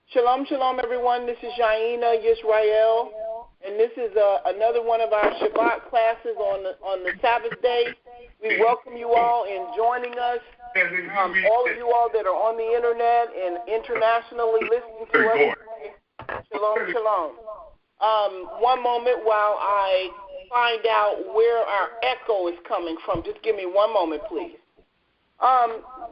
Shalom, shalom, everyone. This is Yisrael, and this is another one of our Shabbat classes on the Sabbath day. We welcome you all in joining us. All of you all that are on the internet and internationally listening to us. Shalom, shalom. One moment while I find out where our echo is coming from. Just give me one moment, please.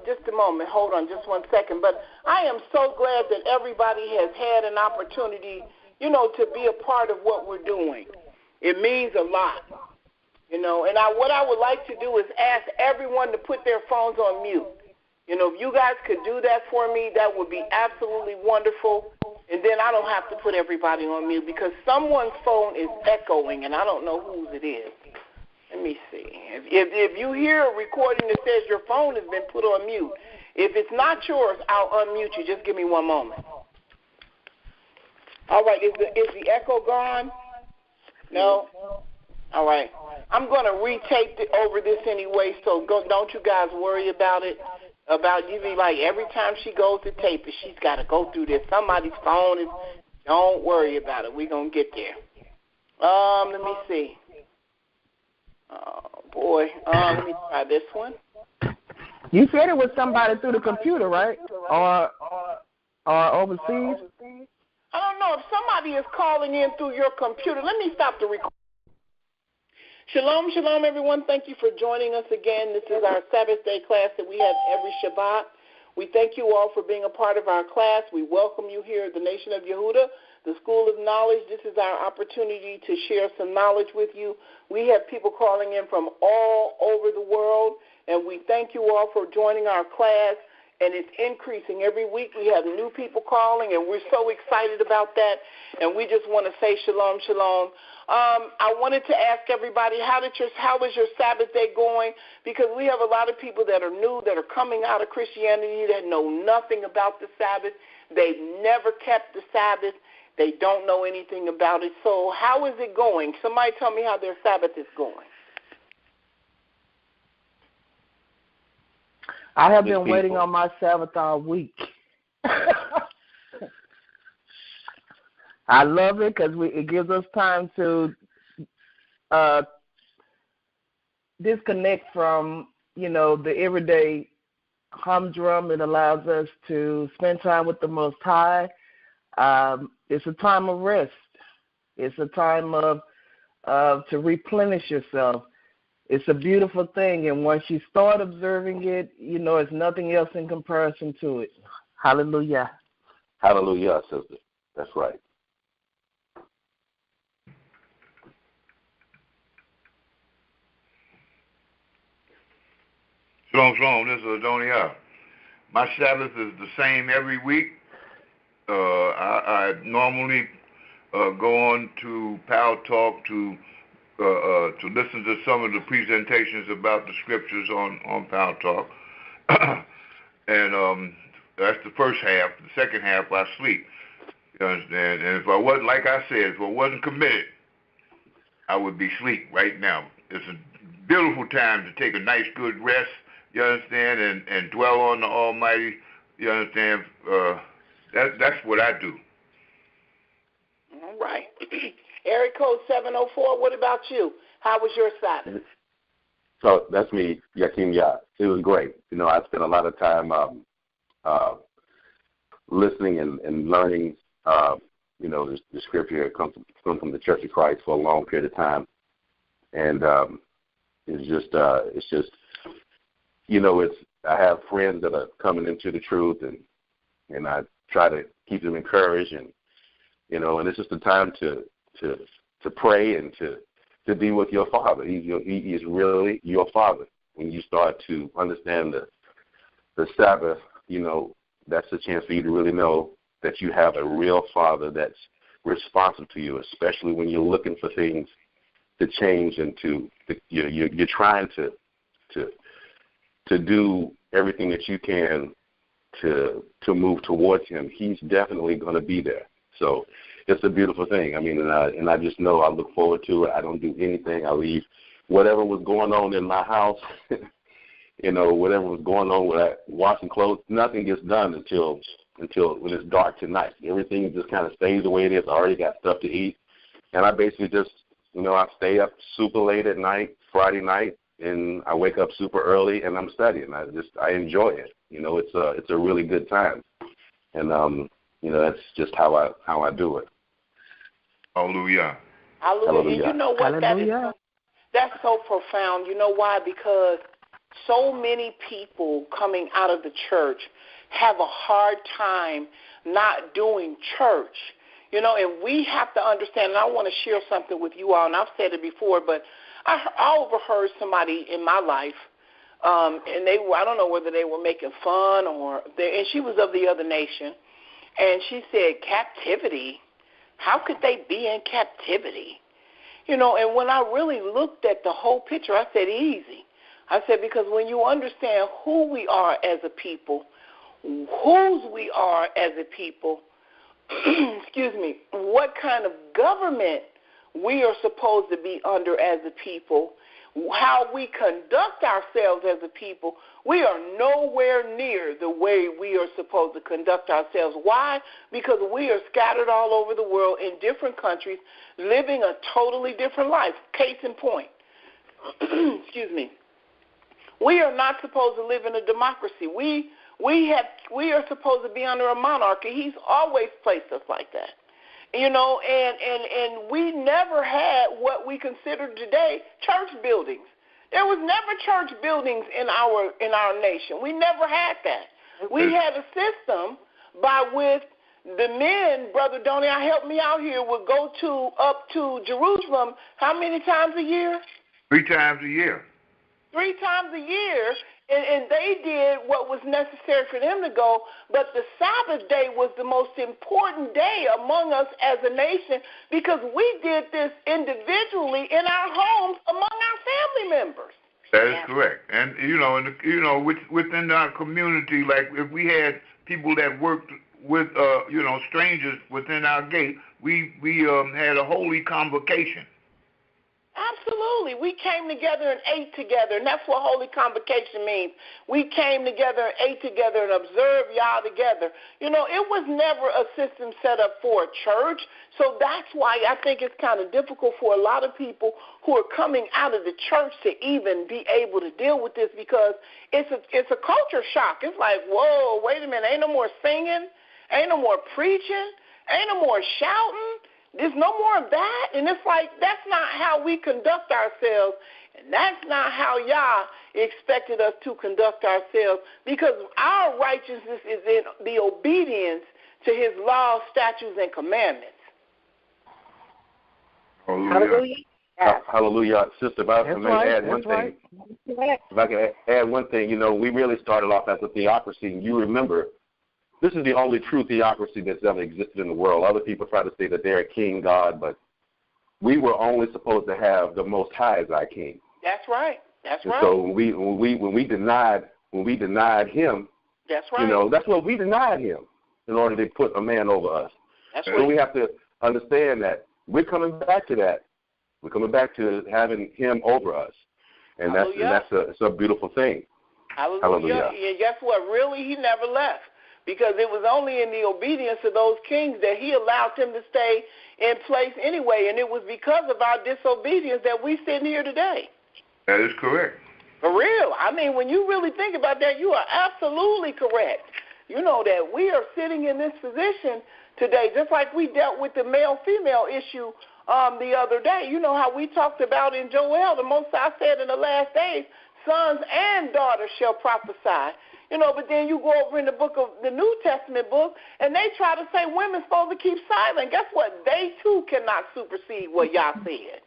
Just a moment. Hold on just 1 second. But I am so glad that everybody has had an opportunity, to be a part of what we're doing. It means a lot, and what I would like to do is ask everyone to put their phones on mute. If you guys could do that for me, that would be absolutely wonderful. And then I don't have to put everybody on mute because someone's phone is echoing, and I don't know whose it is. Let me see. If you hear a recording that says your phone has been put on mute, if it's not yours, I'll unmute you. Just give me one moment. All right. Is the echo gone? No? All right. I'm going to retape over this anyway, so don't you guys worry about it. Usually, like, every time she goes to tape it, she's got to go through this. Somebody's phone is, don't worry about it. We're going to get there. Let me see. Oh, boy. Let me try this one. You said it was somebody through the computer, right? Or overseas? I don't know. If somebody is calling in through your computer, let me stop the recording. Shalom, shalom, everyone. Thank you for joining us again. This is our Sabbath day class that we have every Shabbat. We thank you all for being a part of our class. We welcome you here at the Nation of Yehudah, the School of Knowledge. This is our opportunity to share some knowledge with you. We have people calling in from all over the world, and we thank you all for joining our class. And it's increasing. Every week we have new people calling, and we're so excited about that. And we just want to say shalom, shalom. I wanted to ask everybody, how is your Sabbath day going? Because we have a lot of people that are new, that are coming out of Christianity, that know nothing about the Sabbath. They've never kept the Sabbath. They don't know anything about it. So how is it going? Somebody tell me how their Sabbath is going. I have been waiting on my Sabbath all week. I love it because it gives us time to disconnect from, the everyday humdrum. It allows us to spend time with the Most High. It's a time of rest. It's a time to replenish yourself. It's a beautiful thing, and once you start observing it, it's nothing else in comparison to it. Hallelujah. Hallelujah, sister. That's right. Shalom, shalom. This is Adonia. My Sabbath is the same every week. I normally go on to Power Talk to listen to some of the presentations about the scriptures on Power Talk. And that's the first half. The second half, I sleep. You understand? And if I wasn't, like I said, if I wasn't committed, I would be asleep right now. It's a beautiful time to take a nice, good rest, you understand, and dwell on the Almighty, you understand? That's what I do. All right. Area code 704, what about you? How was your Sabbath? So that's me, Yakim Yah. It was great. I spent a lot of time listening and learning, the scripture comes from the Church of Christ for a long period of time. And it's just I have friends that are coming into the truth, and I try to keep them encouraged, and it's just a time to pray and to be with your Father. He is really your Father. When you start to understand the Sabbath, that's a chance for you to really know that you have a real Father that's responsive to you, especially when you're looking for things to change and you're trying to do everything that you can to move towards Him. He's definitely going to be there. So it's a beautiful thing. I mean, and I just know I look forward to it. I don't do anything. I leave whatever was going on in my house whatever was going on with that washing clothes, nothing gets done until when it's dark tonight. Everything just kind of stays the way it is. I already got stuff to eat. And I basically just, I stay up super late at night, Friday night, and I wake up super early and I'm studying. I enjoy it. It's a really good time. And, that's just how I do it. Hallelujah. Hallelujah. You know what? Hallelujah. That's so profound. You know why? Because so many people coming out of the church have a hard time not doing church. And we have to understand, and I want to share something with you all, and I've said it before, but I overheard somebody in my life, and I don't know whether they were making fun and she was of the other nation, and she said, captivity, how could they be in captivity? And when I really looked at the whole picture, I said, easy. I said, because when you understand who we are as a people, whose we are as a people, excuse me, what kind of government we are supposed to be under as a people, how we conduct ourselves as a people, we are nowhere near the way we are supposed to conduct ourselves. Why? Because we are scattered all over the world in different countries, living a totally different life. Case in point, excuse me, we are not supposed to live in a democracy. We are supposed to be under a monarchy. He's always placed us like that. And we never had what we consider today church buildings. There was never church buildings in our nation. We never had that. Okay. We had a system by which the men, Brother Donnie, help me out here, would go up to Jerusalem how many times a year? 3 times a year. 3 times a year. And they did what was necessary for them to go, but the Sabbath day was the most important day among us as a nation because we did this individually in our homes among our family members. That is correct. And, within our community, like if we had people that worked with, strangers within our gate, we had a holy convocation. Absolutely. We came together and ate together, and that's what holy convocation means. We came together and ate together and observed Yah together. It was never a system set up for a church, so that's why I think it's kind of difficult for a lot of people who are coming out of the church to even be able to deal with this because it's a culture shock. It's like, whoa, wait a minute, ain't no more singing, ain't no more preaching, ain't no more shouting. There's no more of that. And it's like that's not how we conduct ourselves. And that's not how Yah expected us to conduct ourselves because our righteousness is in the obedience to his laws, statutes, and commandments. Hallelujah. Hallelujah. Sister, if I may add one thing. If I can add one thing, we really started off as a theocracy. And you remember, this is the only true theocracy that's ever existed in the world. Other people try to say that they're a king God, but we were only supposed to have the Most High as our king. That's right. That's right. So when we denied him, that's right. That's what we denied him in order to put a man over us. That's so right. We have to understand that we're coming back to that. We're coming back to having him over us, and that's a beautiful thing. Hallelujah. Hallelujah. And guess what? Really, he never left. Because it was only in the obedience of those kings that he allowed them to stay in place anyway. And it was because of our disobedience that we sit here today. That is correct. For real. I mean, when you really think about that, you are absolutely correct. You know that we are sitting in this position today, just like we dealt with the male-female issue the other day. You know how we talked about in Joel, the Most High said in the last days, sons and daughters shall prophesy. But then you go over in the book of the New Testament book, and they try to say women's supposed to keep silent. Guess what? They, too, cannot supersede what Yah said.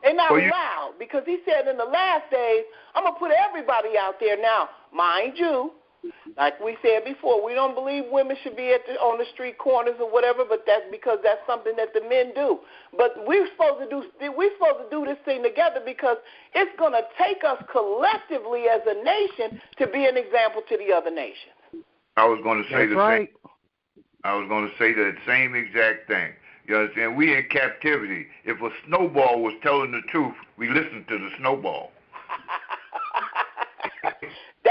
They're not allowed because he said in the last days, I'm going to put everybody out there. Now, mind you, like we said before, we don't believe women should be on the street corners or whatever, but that's because that's something that the men do. But we're supposed to do this thing together because it's going to take us collectively as a nation to be an example to the other nations. I was going to say same. I was going to say the same exact thing. You understand? We in captivity. If a snowball was telling the truth, we listened to the snowball.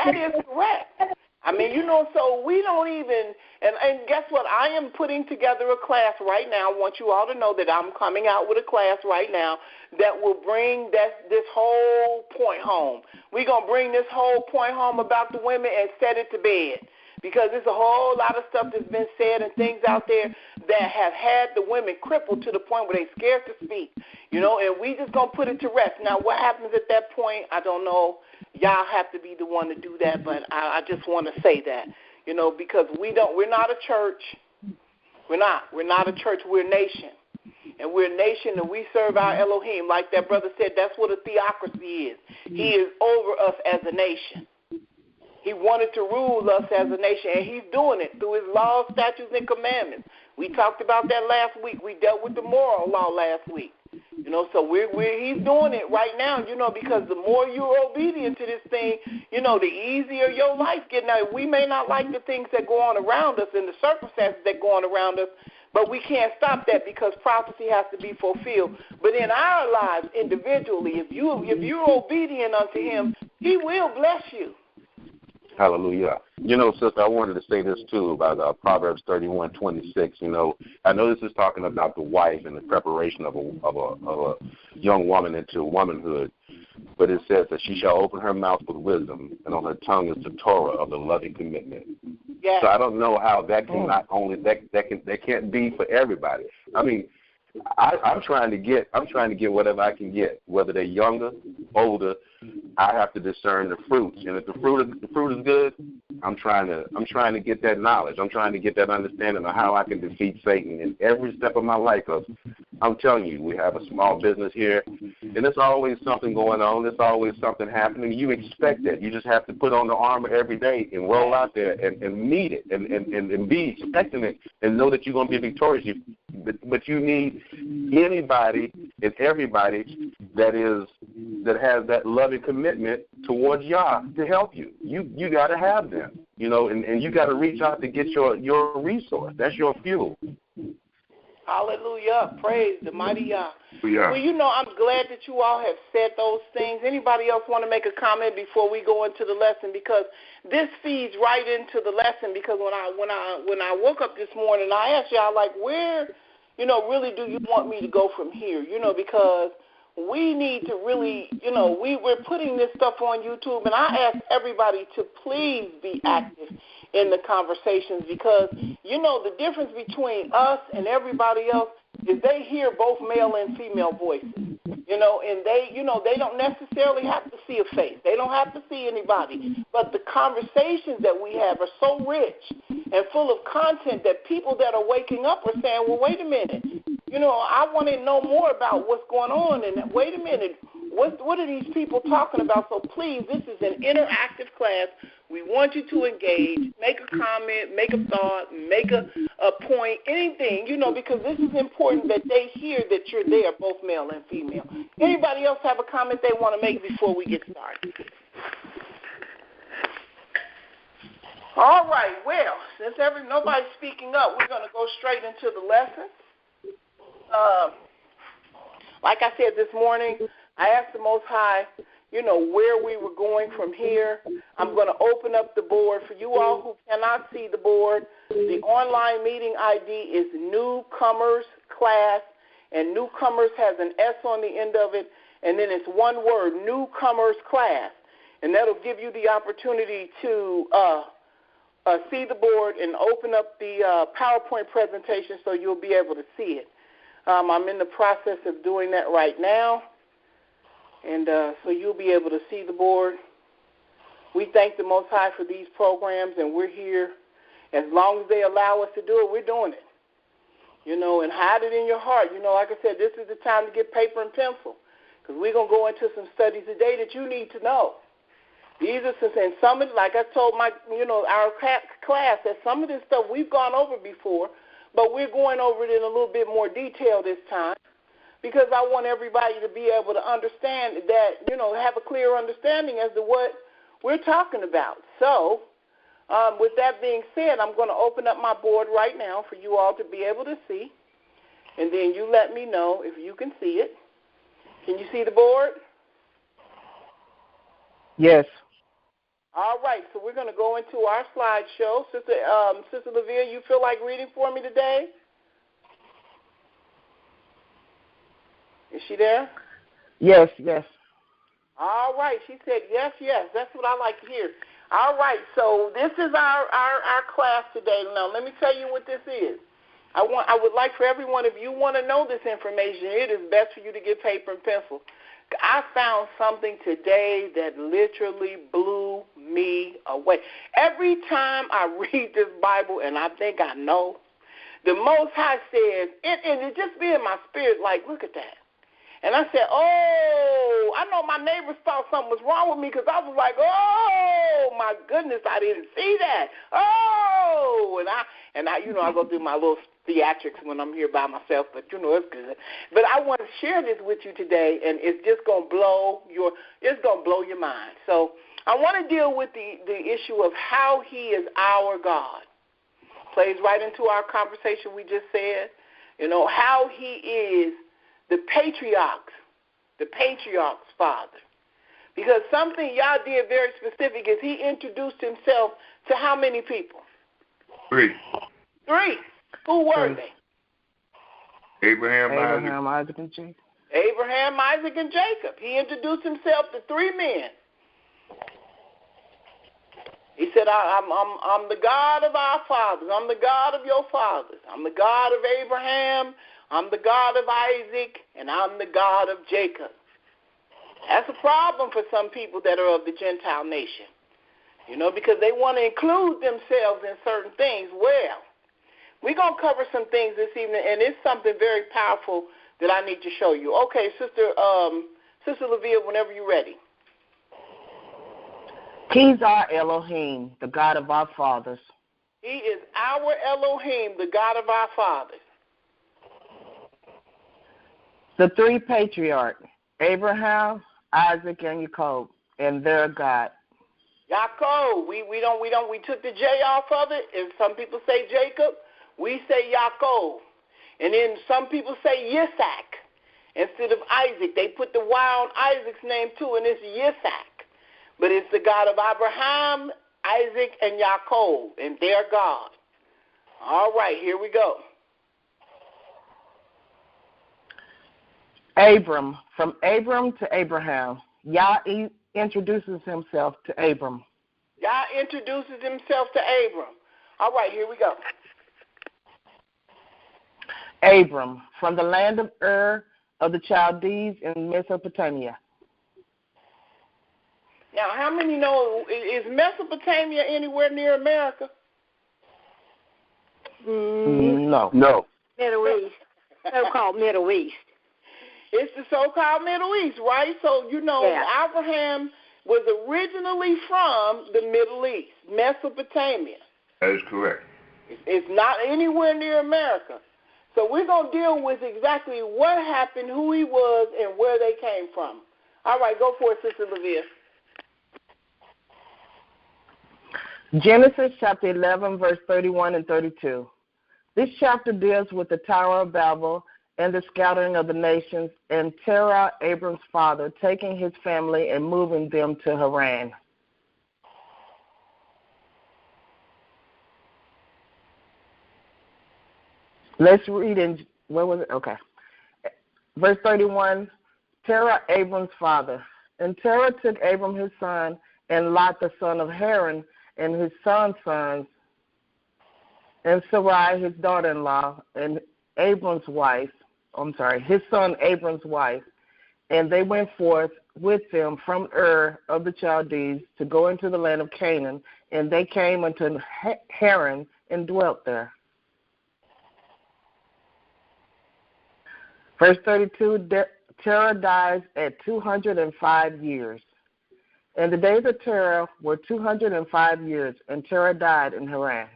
that is correct. I mean, so we don't even, and guess what? I am putting together a class right now. I want you all to know that I'm coming out with a class right now that will bring this whole point home. We're going to bring this whole point home about the women and set it to bed, because there's a whole lot of stuff that's been said and things out there that have had the women crippled to the point where they're scared to speak, and we just going to put it to rest. Now, what happens at that point, I don't know. Y'all have to be the one to do that, but I just want to say that, because we're not a church. We're not a church. We're a nation. And we're a nation, and we serve our Elohim. Like that brother said, that's what a theocracy is. He is over us as a nation. He wanted to rule us as a nation, and he's doing it through his laws, statutes, and commandments. We talked about that last week. We dealt with the moral law last week. So he's doing it right now, because the more you're obedient to this thing, the easier your life getting out. We may not like the things that go on around us and the circumstances that go on around us, but we can't stop that because prophecy has to be fulfilled. But in our lives individually, if you're obedient unto him, he will bless you. Hallelujah. Sister, I wanted to say this, too, about Proverbs 31:26. I know this is talking about the wife and the preparation of a young woman into womanhood, but it says that she shall open her mouth with wisdom, and on her tongue is the Torah of the loving commitment. Yes. So I don't know how that can that can't be for everybody. I mean, I'm trying to get whatever I can get, whether they're younger, older. I have to discern the fruits, and if the fruit is good, I'm trying to get that knowledge. I'm trying to get that understanding of how I can defeat Satan in every step of my life. Because I'm telling you, we have a small business here, and there's always something going on. There's always something happening. You expect that. You just have to put on the armor every day and roll out there and meet it and be expecting it and know that you're going to be victorious. But you need anybody and everybody that has that loving commitment towards Yah to help you. You got to have them, and you got to reach out to get your resource. That's your fuel. Hallelujah. Praise the mighty Yah. Yeah. Well, I'm glad that you all have said those things. Anybody else want to make a comment before we go into the lesson? Because this feeds right into the lesson. Because when I woke up this morning, I asked y'all, like, where, really do you want me to go from here? Because we need to really, we're putting this stuff on YouTube, and I ask everybody to please be active in the conversations, because, the difference between us and everybody else is they hear both male and female voices, and they don't necessarily have to see a face. They don't have to see anybody, but the conversations that we have are so rich and full of content that people that are waking up are saying, well, wait a minute, I want to know more about what's going on, and wait a minute, what are these people talking about? So please, this is an interactive class. We want you to engage, make a comment, make a thought, make a point, anything, because this is important that they hear that you're there, both male and female. Anybody else have a comment they want to make before we get started? All right, well, since nobody's speaking up, we're going to go straight into the lesson. Like I said this morning, I asked the Most High, where we were going from here. I'm going to open up the board. For you all who cannot see the board, the online meeting ID is Newcomers Class, and Newcomers has an S on the end of it, and then it's one word, Newcomers Class. And that'll give you the opportunity to see the board and open up the PowerPoint presentation so you'll be able to see it. I'm in the process of doing that right now, and so you'll be able to see the board. We thank the Most High for these programs, and we're here. As long as they allow us to do it, we're doing it. And hide it in your heart. Like I said, this is the time to get paper and pencil, because we're going to go into some studies today that you need to know. These are some of, like I told our class, that some of this stuff we've gone over before, but we're going over it in a little bit more detail this time, because I want everybody to be able to understand that, have a clear understanding as to what we're talking about. So, with that being said, I'm going to open up my board right now for you all to be able to see, and then you let me know if you can see it. Can you see the board? Yes. All right, so we're going to go into our slideshow. Sister Lavia, you feel like reading for me today? Is she there? Yes, yes. All right, she said yes, yes. That's what I like to hear. All right, so this is our class today. Now, let me tell you what this is. I would like for every one of you want to know this information. It is best for you to get paper and pencil. I found something today that literally blew me away. Every time I read this Bible, and I think I know, the Most High says, and it just be in my spirit like, look at that. And I said, oh, I know my neighbors thought something was wrong with me because I was like, oh, my goodness, I didn't see that. Oh, and I I go through my little theatrics when I'm here by myself, but it's good. But I want to share this with you today, and it's just gonna blow your mind. So I want to deal with the issue of how He is our God. Plays right into our conversation we just said. How He is the patriarch's father. Because something y'all did very specific is He introduced Himself to how many people? 3. Who were they? Abraham, Isaac, and Jacob. Abraham, Isaac, and Jacob. He introduced Himself to 3 men. He said, I'm the God of our fathers. I'm the God of your fathers. I'm the God of Abraham. I'm the God of Isaac, and I'm the God of Jacob. That's a problem for some people that are of the Gentile nation, because they want to include themselves in certain things. Well, we're going to cover some things this evening, and it's something very powerful that I need to show you. Okay, Sister Lavia, whenever you're ready. He's our Elohim, the God of our fathers. He is our Elohim, the God of our fathers. The 3 patriarchs, Abraham, Isaac, and Jacob, and their God. Yaakov. We took the J off of it. And some people say Jacob, we say Yaakov. And then some people say Yitzhak instead of Isaac. They put the Y on Isaac's name too, and it's Yitzhak. But it's the God of Abraham, Isaac, and Yaakov, and their God. All right, here we go. Abram, from Abram to Abraham. Yah introduces Himself to Abram. Yah introduces Himself to Abram. All right, here we go. Abram, from the land of Ur of the Chaldees in Mesopotamia. Now, how many know, is Mesopotamia anywhere near America? No. Middle East, so-called Middle East. It's the so-called Middle East, right? So, Abraham was originally from the Middle East, Mesopotamia. That is correct. It's not anywhere near America. So we're going to deal with exactly what happened, who he was, and where they came from. All right, go for it, Sister Lavia. Genesis chapter 11, verse 31 and 32. This chapter deals with the Tower of Babel and the scattering of the nations, and Terah, Abram's father, taking his family and moving them to Haran. Let's read in, where was it? Okay. Verse 31, Terah, Abram's father. And Terah took Abram his son, and Lot the son of Haran, and his son's sons, and Sarai his daughter-in-law, and Abram's wife, his son Abram's wife, and they went forth with them from Ur of the Chaldees to go into the land of Canaan, and they came unto Haran and dwelt there. Verse 32, Terah dies at 205 years. And the days of Terah were 205 years, and Terah died in Haran.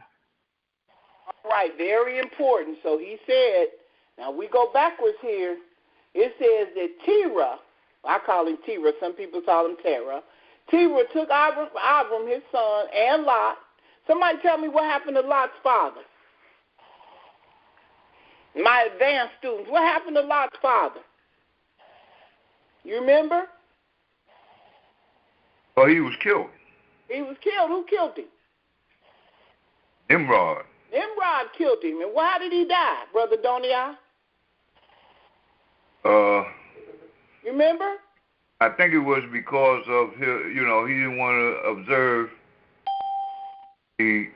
All right, very important. So he said, now we go backwards here. It says that Terah, I call him Terah, some people call him Terah. Terah took Abram, his son, and Lot. Somebody tell me what happened to Lot's father. My advanced students, what happened to Lot's father? You remember? Oh, he was killed. He was killed. Who killed him? Nimrod. Nimrod killed him. And why did he die, Brother Donia? Remember? I think it was because of his, he didn't want to observe the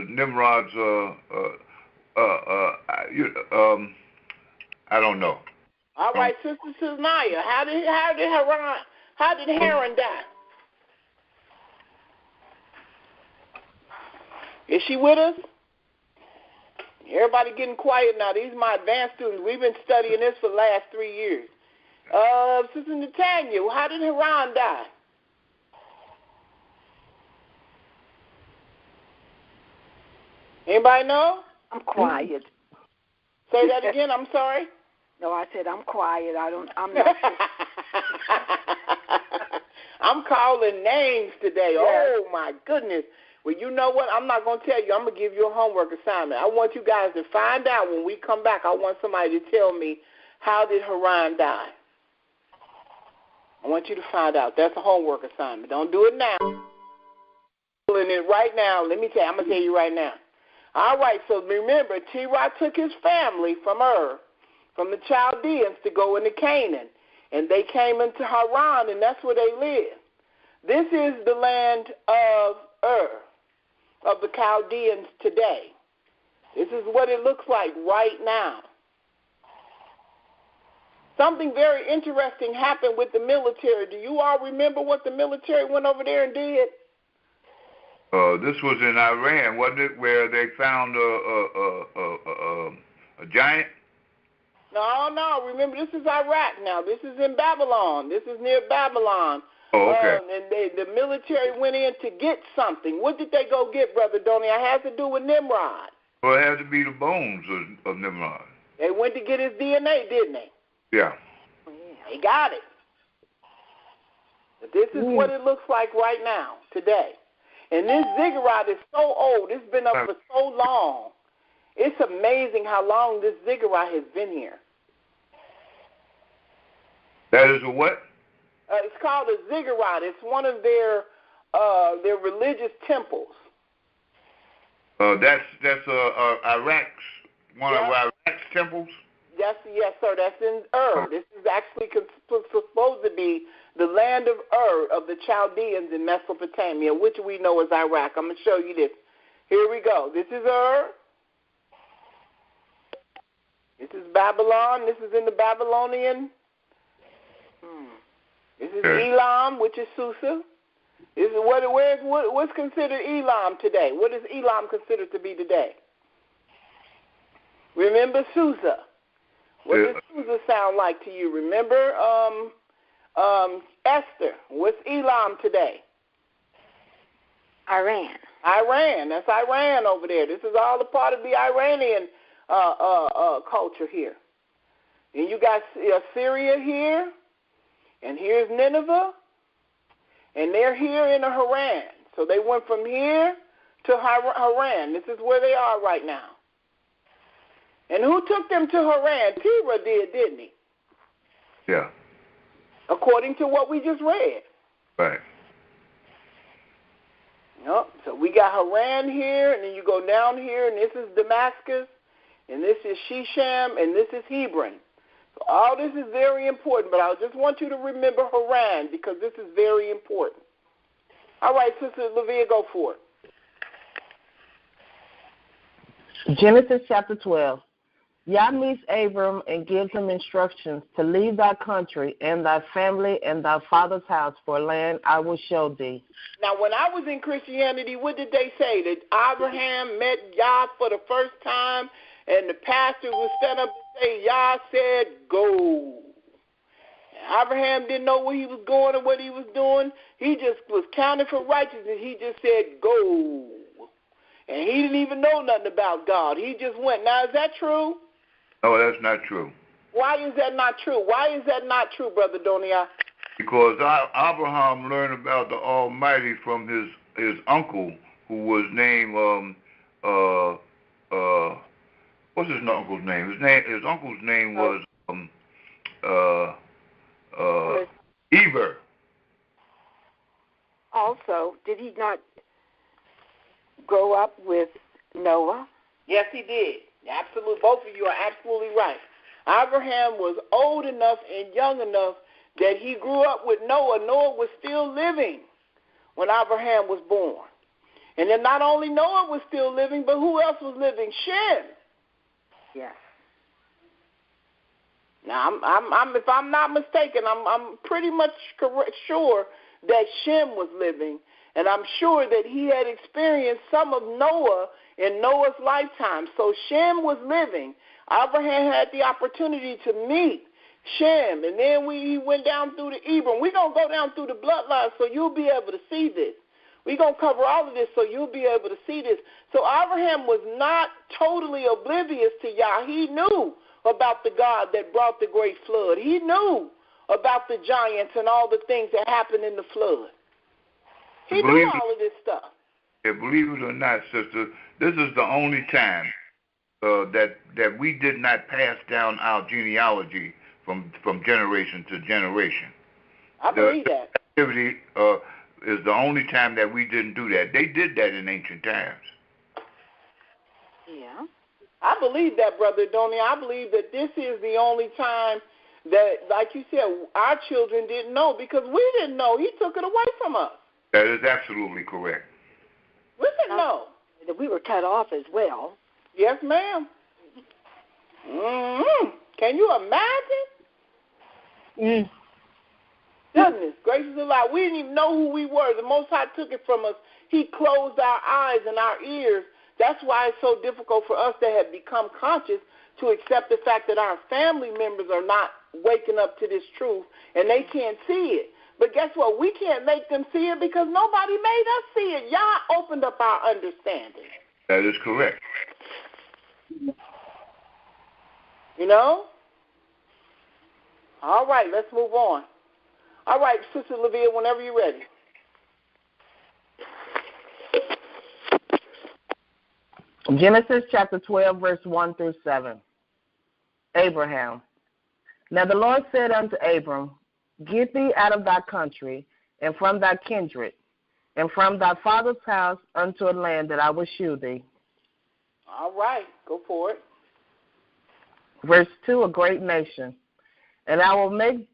Nimrod's. I don't know. All right, Sister Cincinnati, how did Haran die? Is she with us? Everybody getting quiet now. These are my advanced students. We've been studying this for the last 3 years. Sister Netanya, how did Haran die? Anybody know? I'm quiet. Say that again. I'm sorry. No, I said I'm quiet. I'm not sure. I'm calling names today. Yes. Oh, my goodness. Well, you know what? I'm not going to tell you. I'm going to give you a homework assignment. I want you guys to find out when we come back. I want somebody to tell me, how did Haran die? I want you to find out. That's a homework assignment. Don't do it now. Doing it right now. Let me tell you. I'm going to tell you right now. All right, so remember, Terah took his family from from the Chaldeans to go into Canaan. And they came into Haran, and that's where they lived. This is the land of of the Chaldeans today. This is what it looks like right now. Something very interesting happened with the military. Do you all remember what the military went over there and did? This was in Iran, wasn't it, where they found a giant? No. Remember, this is Iraq now. This is in Babylon. This is near Babylon. Oh, okay. And the military went in to get something. What did they go get, Brother Donnie? It has to do with Nimrod. Well, it had to be the bones of Nimrod. They went to get his DNA, didn't they? Yeah. They got it. But this is what it looks like right now, today. And this ziggurat is so old. It's been up for so long. It's amazing how long this ziggurat has been here. That is a what? It's called a ziggurat. It's one of their religious temples. That's Iraq's one of Iraq's temples. Yes, sir. That's in This is actually supposed to be the land of of the Chaldeans in Mesopotamia, which we know as Iraq. I'm going to show you this. Here we go. This is This is Babylon. This is in the Babylonian. This is Elam, which is Susa. This is what's considered Elam today. What is Elam considered to be today? Remember Susa. What does Susa sound like to you? Remember Esther. What's Elam today? Iran. That's Iran over there. This is all a part of the Iranian culture here. And you got Syria here, and here's Nineveh, and they're here in Haran. So they went from here to Haran. This is where they are right now. And who took them to Haran? Terah did, didn't he? Yeah. According to what we just read. Right. Yep. So we got Haran here, and then you go down here, and this is Damascus, and this is Shisham, and this is Hebron. So all this is very important, but I just want you to remember Haran because this is very important. All right, Sister Levia, go for it. Genesis chapter 12. Yah meets Abram and gives him instructions to leave thy country and thy family and thy father's house for a land I will show thee. Now, when I was in Christianity, what did they say? That Abraham met Yah for the first time, and the pastor would stand up and say, Yah said, go. And Abraham didn't know where he was going or what he was doing. He just was counted for righteousness. He just said, go. And he didn't even know nothing about God. He just went. Now, is that true? No, that's not true. Why is that not true? Why is that not true, Brother Donia? Because Abraham learned about the Almighty from his uncle, who was named what's his uncle's name? His uncle's name was Eber. also, did he not grow up with Noah? Yes, he did. Absolutely. Both of you are absolutely right. Abraham was old enough and young enough that he grew up with Noah. Noah was still living when Abraham was born. And then not only Noah was still living, but who else was living? Shem. Yes. Now, if I'm not mistaken, I'm pretty much sure that Shem was living, and I'm sure that he had experienced some of Noah in Noah's lifetime. So Shem was living. Abraham had the opportunity to meet Shem, and then he went down through the Abram. We're going to go down through the bloodline so you'll be able to see this. We're going to cover all of this so you'll be able to see this. So Abraham was not totally oblivious to Yah. He knew about the God that brought the great flood. He knew about the giants and all the things that happened in the flood. He knew all of this stuff. Yeah, believe it or not, sister, this is the only time that we did not pass down our genealogy from generation to generation. I believe that. Activity is the only time that we didn't do that. They did that in ancient times. Yeah. I believe that, Brother Donnie. I believe that this is the only time that, like you said, our children didn't know because we didn't know. He took it away from us. That is absolutely correct. We didn't know. That we were cut off as well. Yes, ma'am. Mm-hmm. Can you imagine? Goodness gracious alive. We didn't even know who we were. The Most High took it from us. He closed our eyes and our ears. That's why it's so difficult for us that have become conscious to accept the fact that our family members are not waking up to this truth and they can't see it. But guess what? We can't make them see it because nobody made us see it. Yah opened up our understanding. That is correct. You know? All right, let's move on. All right, Sister Levia, whenever you're ready. Genesis chapter 12, verse 1 through 7. Abraham. Now the Lord said unto Abram, Get thee out of thy country, and from thy kindred, and from thy father's house unto a land that I will shew thee. All right, go for it. Verse 2, a great nation. And I will make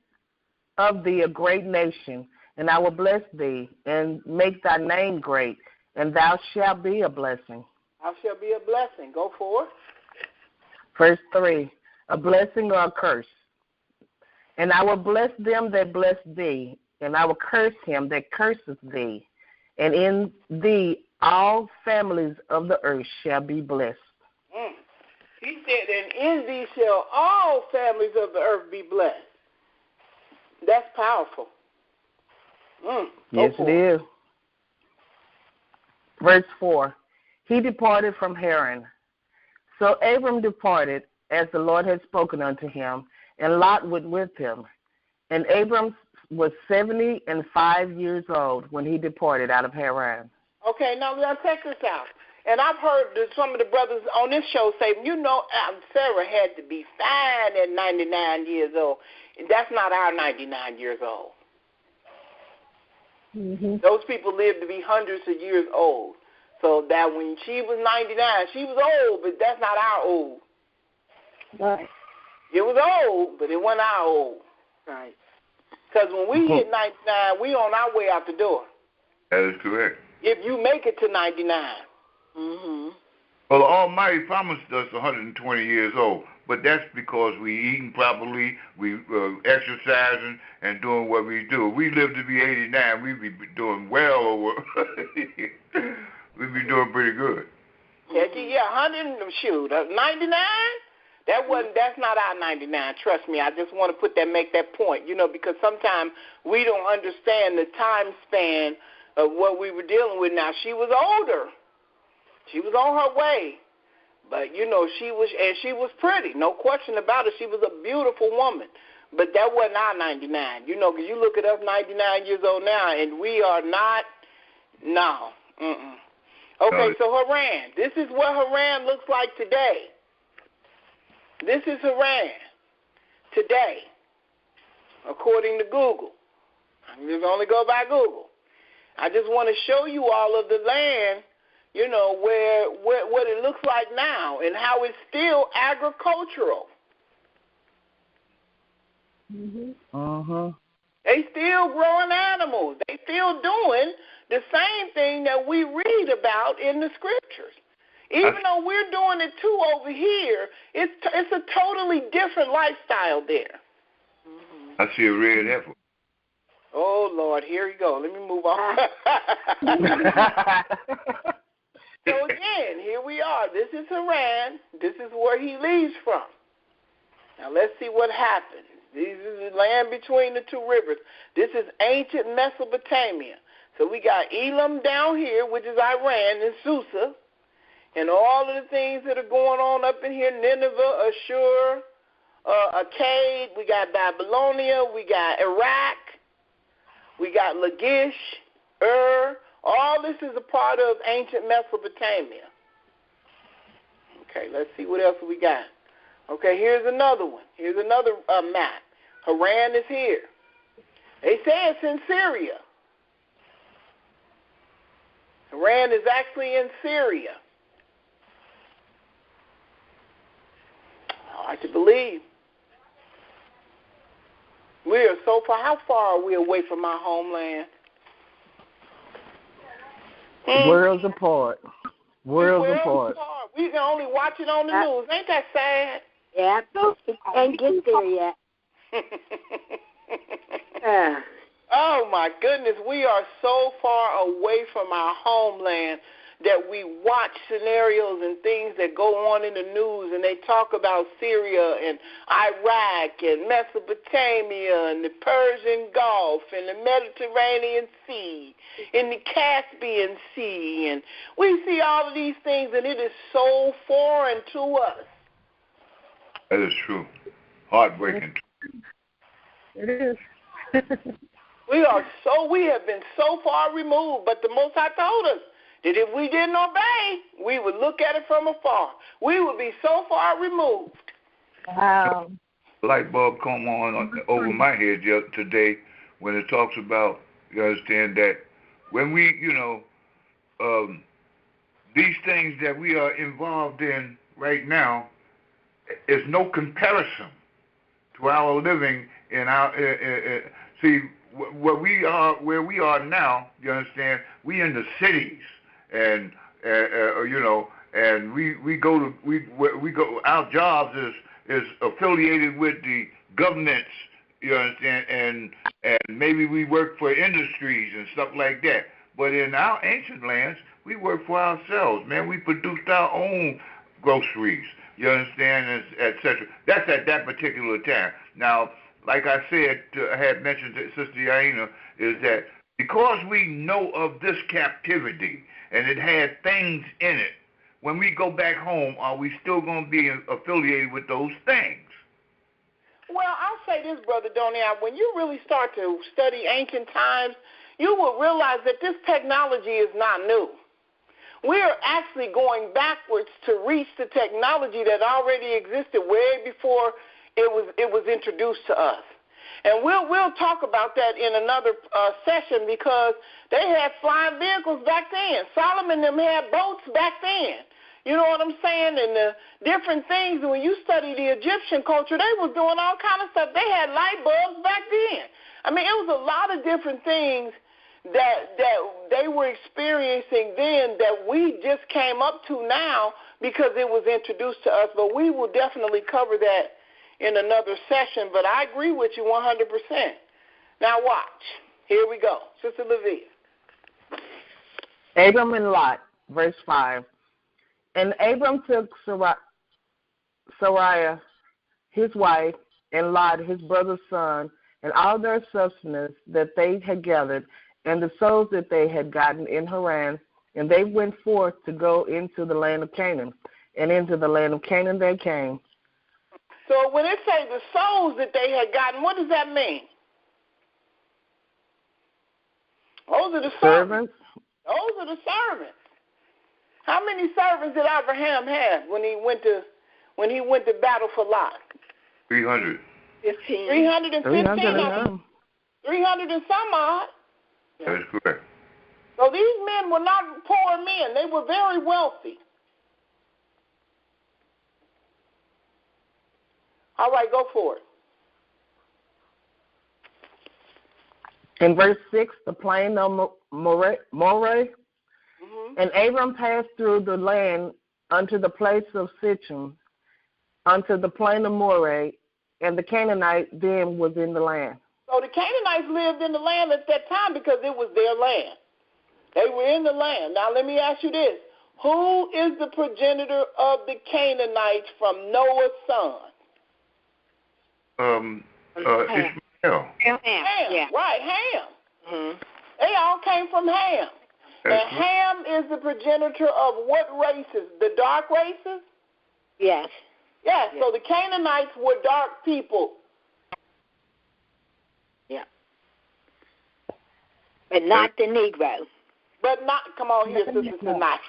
of thee a great nation, and I will bless thee, and make thy name great, and thou shalt be a blessing. I shall be a blessing. Go for it. Verse 3, a blessing or a curse. And I will bless them that bless thee, and I will curse him that curseth thee. And in thee all families of the earth shall be blessed. He said, and in thee shall all families of the earth be blessed. That's powerful. Yes, it is. Verse 4, he departed from Haran. So Abram departed, as the Lord had spoken unto him, and Lot went with him. And Abram was 75 years old when he departed out of Haran. Okay, now check this out. And I've heard some of the brothers on this show say, Sarah had to be fine at 99 years old. That's not our 99 years old. Mm-hmm. Those people lived to be hundreds of years old. So that when she was 99, she was old, but that's not our old. Right. It was old, but it wasn't our old. Right. Because when we hit 99, we on our way out the door. That is correct. If you make it to 99. Mm-hmm. Well, the Almighty promised us 120 years old, but that's because we eating properly, we exercising, and doing what we do. If we live to be 89, we'd be doing well over. We'd be doing pretty good. Yeah, 99? That's not our 99. Trust me, I just want to make that point, because sometimes we don't understand the time span of what we were dealing with. Now, she was older. She was on her way. But, she was pretty. No question about it. She was a beautiful woman. But that wasn't our 99, because you look at us 99 years old now, and we are not, no. Okay, so Haran. This is what Haran looks like today. This is Haran today, according to Google. I can just only go by Google. I just want to show you all of the land, you know, where what it looks like now and how it's still agricultural. They still growing animals. They still doing the same thing that we read about in the scriptures. Even though we're doing it too over here, it's a totally different lifestyle there. I see a red heifer. Oh, Lord, here we go. Let me move on. So, again, here we are. This is Haran. This is where he leaves from. Now, let's see what happens. This is the land between the two rivers. This is ancient Mesopotamia. So we got Elam down here, which is Iran, and Susa, and all of the things that are going on up in here, Nineveh, Ashur, Akkad. We got Babylonia. We got Iraq. We got Lachish, all this is a part of ancient Mesopotamia. Okay, let's see what else we got. Okay, here's another one. Here's another map. Haran is here. They say it's in Syria. Haran is actually in Syria. Hard to believe. We are so far. How far are we away from our homeland? Worlds apart. Worlds apart. We can only watch it on the news. Ain't that sad? Yeah, ain't get there yet. Oh, my goodness. We are so far away from our homeland that we watch scenarios and things that go on in the news, and they talk about Syria and Iraq and Mesopotamia and the Persian Gulf and the Mediterranean Sea and the Caspian Sea, and we see all of these things, and it is so foreign to us. That is true. Heartbreaking. It is. We have been so far removed, but the Most High told us that if we didn't obey, we would look at it from afar. We would be so far removed. Wow. Light bulb come on over my head today when it talks about, you understand, that when we, these things that we are involved in right now is no comparison to our living in our, see, where we are now, you understand, we in the cities. And and we go. Our jobs is affiliated with the governments, you understand, and maybe we work for industries and stuff like that. But in our ancient lands, we work for ourselves, man. We produced our own groceries, you understand, etc. That's at that particular time. Now, like I said, I had mentioned to Sister Yaina, is that because we know of this captivity, and it had things in it, when we go back home, are we still going to be affiliated with those things? Well, I'll say this, Brother Donier. When you really start to study ancient times, you will realize that this technology is not new. We are actually going backwards to reach the technology that already existed way before it was introduced to us. And we'll talk about that in another session, because they had flying vehicles back then. Solomon and them had boats back then. You know what I'm saying? And the different things. When you study the Egyptian culture, they was doing all kind of stuff. They had light bulbs back then. I mean, it was a lot of different things that they were experiencing then that we just came up to now because it was introduced to us. But we will definitely cover that in another session, but I agree with you 100%. Now watch. Here we go. Sister Levia. Abram and Lot, verse 5. And Abram took Sarai, his wife, and Lot, his brother's son, and all their substance that they had gathered, and the souls that they had gotten in Haran, and they went forth to go into the land of Canaan. And into the land of Canaan they came. So when it says the souls that they had gotten, what does that mean? Those are the servants. Those are the servants. How many servants did Abraham have when he went to battle for Lot? 300. 315. 300 and some odd. That is correct. So these men were not poor men. They were very wealthy. All right, go for it. In verse 6, the plain of Moreh, and Abram passed through the land unto the place of Shittim, unto the plain of Moreh, and the Canaanite then was in the land. So the Canaanites lived in the land at that time because it was their land. They were in the land. Now let me ask you this. Who is the progenitor of the Canaanites from Noah's son? Ishmael. Ham. Ham, right, Ham. Mm-hmm. They all came from Ham. And Ham is the progenitor of what races? The dark races? Yes. Yes, so the Canaanites were dark people. Yeah. But not the Negro. But not, come on here, Sister Tonight.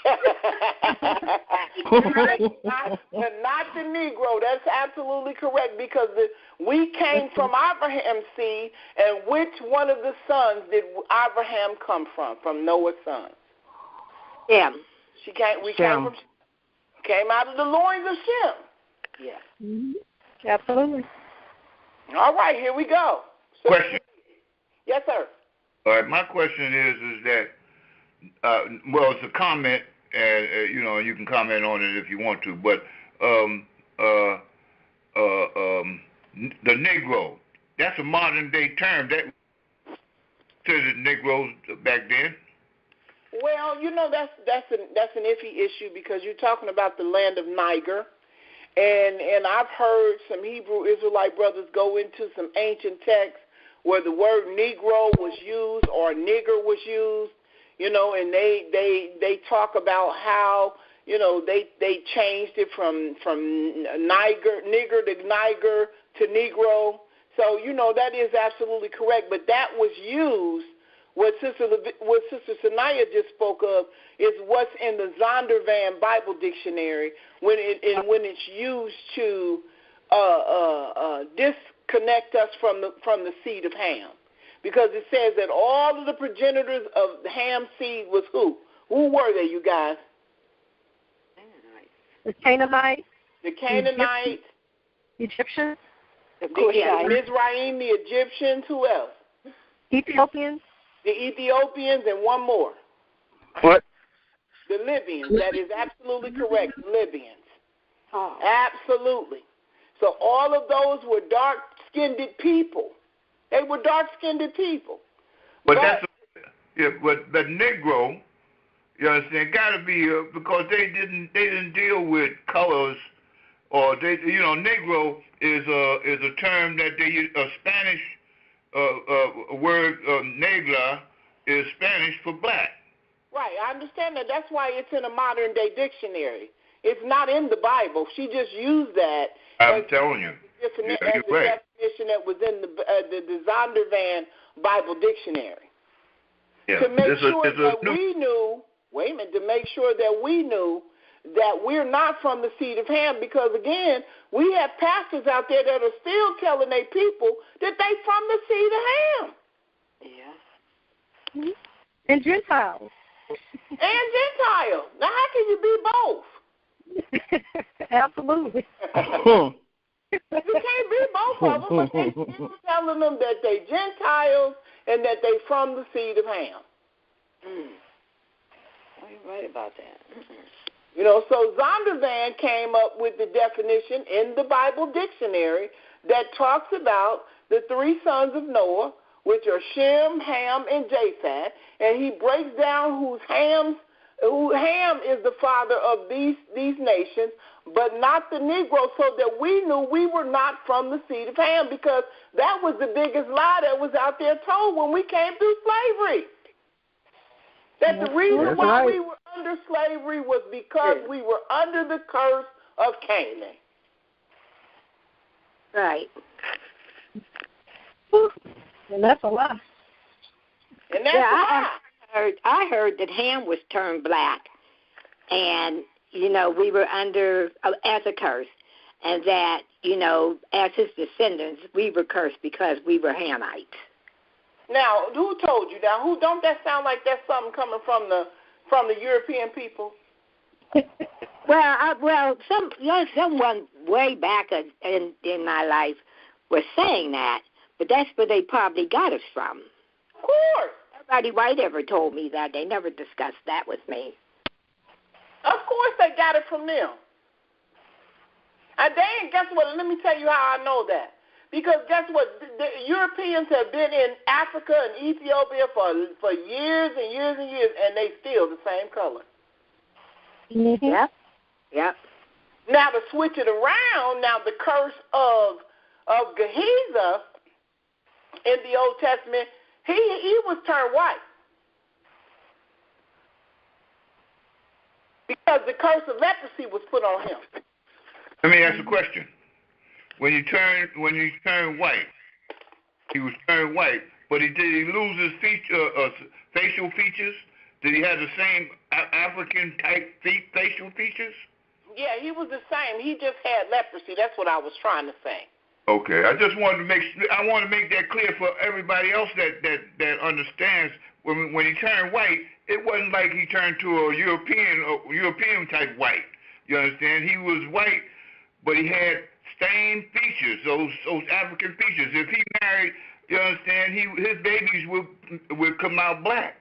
not the Negro. That's absolutely correct because we came from Abraham's seed, and which one of the sons did Abraham come from? From Noah's sons. Shem. We came out of the loins of Shem. Yeah. Mm-hmm. Absolutely. All right, here we go. Question. Yes, sir. All right, my question is that, well, it's a comment, and you can comment on it if you want to, but the Negro, that's a modern day term. That to the Negroes back then. Well, that's an iffy issue because you're talking about the land of Niger, and I've heard some Hebrew Israelite brothers go into some ancient texts where the word Negro was used or nigger was used, and they talk about how they changed it from nigger to Niger to Negro. So that is absolutely correct, but that was used. What Sister Sanaya just spoke of is what's in the Zondervan Bible Dictionary when it's used to disconnect us from the seed of Ham, because it says that all of the progenitors of the Ham seed was who? Who were they, you guys? The Canaanites. The Canaanites. Egyptians. The Mizraim, the Egyptians. Who else? Ethiopians. The Ethiopians, and one more. What? The Libyans. That is absolutely correct. Libyans. Oh. Absolutely. So all of those were dark-skinned people. They were dark-skinned people. But the Negro, you understand, got to be because they didn't deal with colors, or Negro is a term that they use. A Spanish word negra is Spanish for black. Right, I understand that. That's why it's in a modern-day dictionary. It's not in the Bible. She just used that. I'm telling you. As the definition that was in the Zondervan Bible Dictionary. Yeah. To make sure that we knew, to make sure that we knew that we're not from the seed of Ham, because, again, we have pastors out there that are still telling their people that they from the seed of Ham. Yeah. And Gentiles. And Gentiles. Now, how can you be both? Absolutely. You can't be both of them, but they still telling them that they Gentiles and that they from the seed of Ham. You're right about that. So Zondervan came up with the definition in the Bible dictionary that talks about the three sons of Noah, which are Shem, Ham, and Japheth, and he breaks down who Ham is the father of these nations, but not the Negro, so that we knew we were not from the seed of Ham, because that was the biggest lie that was out there told when we came through slavery. That the reason why we were under slavery was because we were under the curse of Canaan. Right. And that's a lie. And that's a lie. I heard that Ham was turned black, and we were under as a curse, and that as his descendants we were cursed because we were Hamites. Now, who told you that? Who don't that sound like that's something coming from the European people? Someone way back in my life was saying that, but that's where they probably got it from. Of course. Nobody white ever told me that. They never discussed that with me. Of course they got it from them. And guess what? Let me tell you how I know that. Because guess what? The Europeans have been in Africa and Ethiopia for years and years and years, and they still the same color. Mm-hmm. Yep. Now to switch it around, now the curse of Gehazi in the Old Testament, he was turned white. Because the curse of leprosy was put on him. Let me ask a question. When you turn white, he was turned white, but did he lose his facial features? Did he have the same African type facial features? Yeah, he was the same. He just had leprosy. That's what I was trying to say. Okay, I just wanted to make that clear for everybody else that understands. When he turned white, it wasn't like he turned to a European type white. You understand? He was white, but he had stained features, those African features. If he married, you understand, his babies would come out black.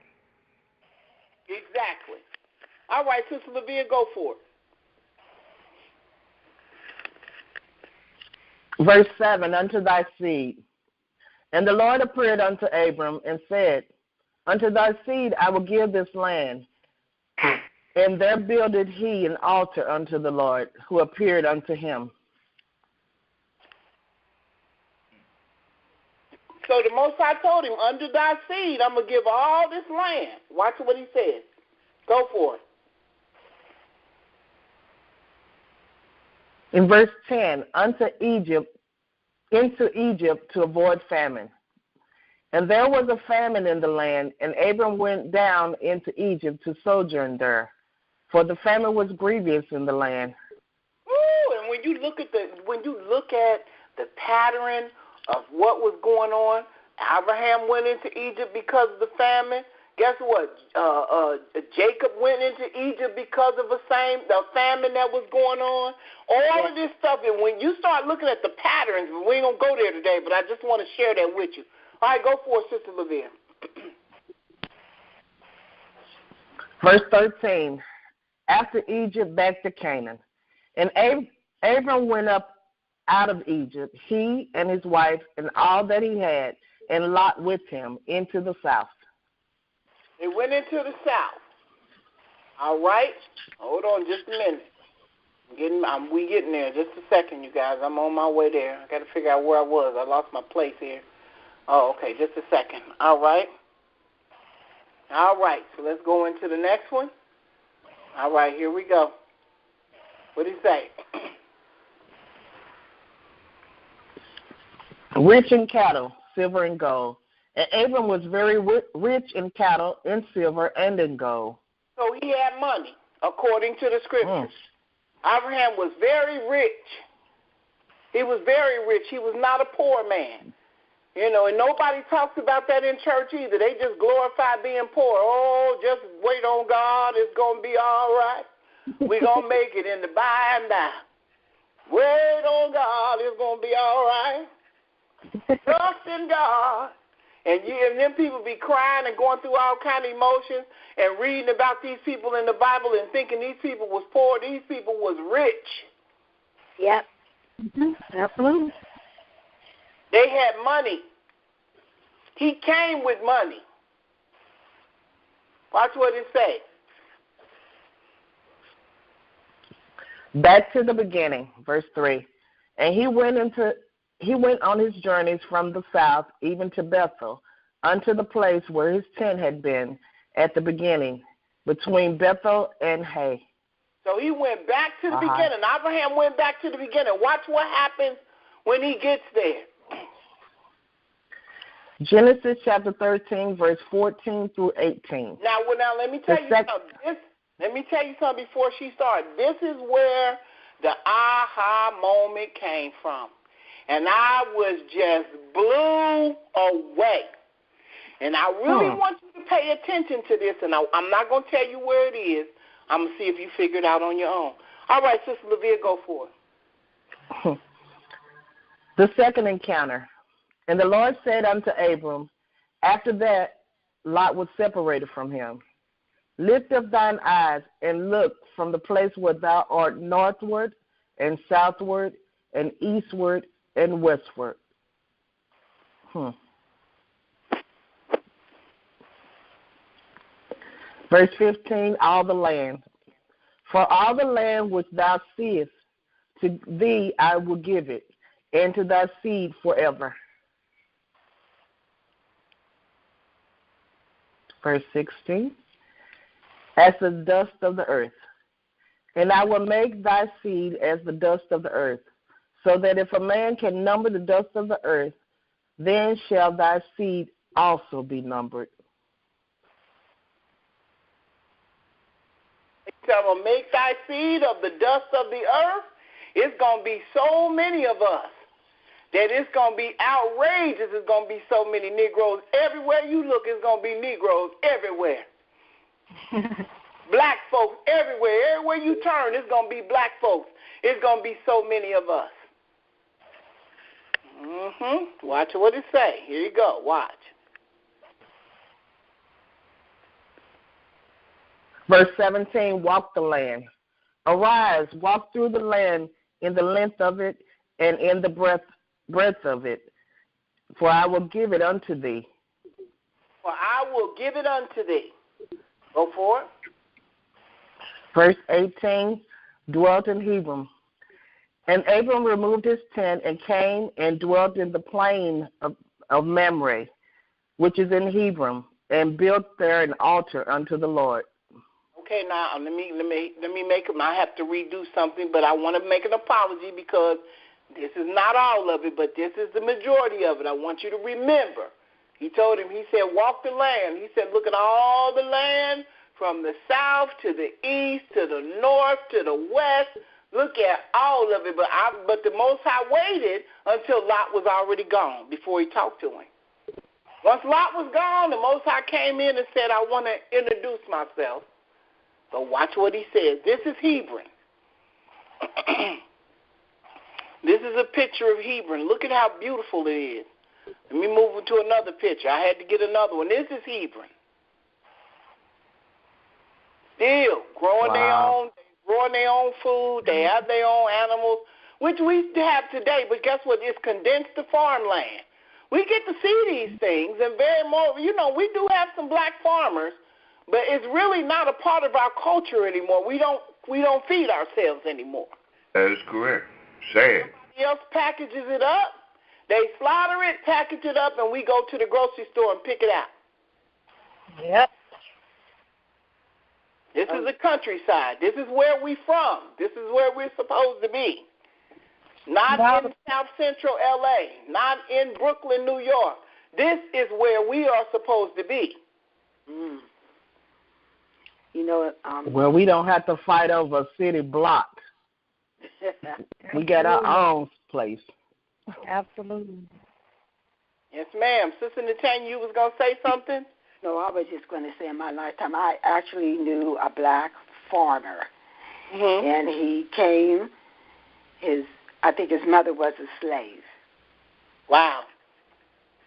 Exactly. All right, Sister Levia, go for it. Verse 7, unto thy seed. And the Lord appeared unto Abram and said, unto thy seed I will give this land. And there builded he an altar unto the Lord, who appeared unto him. So the Most High told him, unto thy seed I'm going to give all this land. Watch what he said. Go for it. In verse 10, into Egypt to avoid famine. And there was a famine in the land, and Abram went down into Egypt to sojourn there, for the famine was grievous in the land. Ooh, and when you look at the pattern of what was going on, Abraham went into Egypt because of the famine. Guess what? Jacob went into Egypt because of the famine that was going on. All of this stuff, and when you start looking at the patterns, we ain't going to go there today, but I just want to share that with you. All right, go for it, Sister Levia. Verse 13, after Egypt back to Canaan. And Abram went up out of Egypt, he and his wife and all that he had, and Lot with him, into the south. They went into the south. All right? Hold on just a minute. We getting there. Just a second, you guys. I'm on my way there. I got to figure out where I was. I lost my place here. Oh, okay. Just a second. All right. All right. So let's go into the next one. All right. Here we go. What did he say? Rich in cattle, silver and gold. And Abram was very rich in cattle, in silver, and in gold. So he had money, according to the scriptures. Abraham was very rich. He was very rich. He was not a poor man. You know, and nobody talks about that in church either. They just glorify being poor. Oh, just wait on God. It's going to be all right. We're going to make it in the by and by. Wait on God. It's going to be all right. Trust in God. And then people be crying and going through all kind of emotions and reading about these people in the Bible and thinking these people was poor. These people was rich. Yep. Mm-hmm. Absolutely. They had money. He came with money. Watch what it say. Back to the beginning, verse 3. And he went on his journeys from the south, even to Bethel, unto the place where his tent had been at the beginning, between Bethel and Hay. So he went back to the beginning. Abraham went back to the beginning. Watch what happens when he gets there. Genesis chapter 13, verse 14 through 18. Now let me tell you something. Let me tell you something before she starts. This is where the aha moment came from. And I was just blew away. And I really want you to pay attention to this, and I'm not going to tell you where it is. I'm going to see if you figure it out on your own. All right, Sister Levia, go for it. The second encounter. And the Lord said unto Abram, after that Lot was separated from him, lift up thine eyes and look from the place where thou art northward and southward and eastward and westward. Verse 15, all the land. For all the land which thou seest, to thee I will give it, and to thy seed forever. Verse 16, as the dust of the earth. And I will make thy seed as the dust of the earth, so that if a man can number the dust of the earth, then shall thy seed also be numbered. I will make thy seed of the dust of the earth. It's going to be so many of us that it's going to be outrageous. It's going to be so many Negroes. Everywhere you look, it's going to be Negroes everywhere. Black folks everywhere. Everywhere you turn, it's going to be black folks. It's going to be so many of us. Watch what it say. Here you go. Watch. Verse 17, walk the land. Arise, walk through the land in the length of it and in the breadth of it, for I will give it unto thee. For I will give it unto thee. Go for it. Verse 18, dwelt in Hebron. And Abram removed his tent and came and dwelt in the plain of Mamre, which is in Hebron, and built there an altar unto the Lord. Okay, now let me make it. I have to redo something, but I want to make an apology because this is not all of it, but this is the majority of it. I want you to remember. He told him, he said, walk the land. He said, look at all the land from the south to the east to the north to the west. Look at all of it, but the Most High waited until Lot was already gone before he talked to him. Once Lot was gone, the Most High came in and said, I want to introduce myself. So watch what he says. This is Hebron. This is a picture of Hebron. Look at how beautiful it is. Let me move to another picture. I had to get another one. This is Hebron. Still growing their own food. They have their own animals, which we have today. But guess what? It's condensed to farmland. We get to see these things, and very more. We do have some black farmers. But it's really not a part of our culture anymore. We don't feed ourselves anymore. That is correct. Sad. Somebody else packages it up. They slaughter it, package it up, and we go to the grocery store and pick it out. Yep. This is the countryside. This is where we're from. This is where we're supposed to be. Not in South Central L.A., not in Brooklyn, New York. This is where we are supposed to be. Well, we don't have to fight over a city block. We got our own place. Absolutely. Yes, ma'am. Sister Natanya, you was going to say something? No, I was just going to say in my lifetime, I actually knew a black farmer. And he came, I think his mother was a slave. Wow.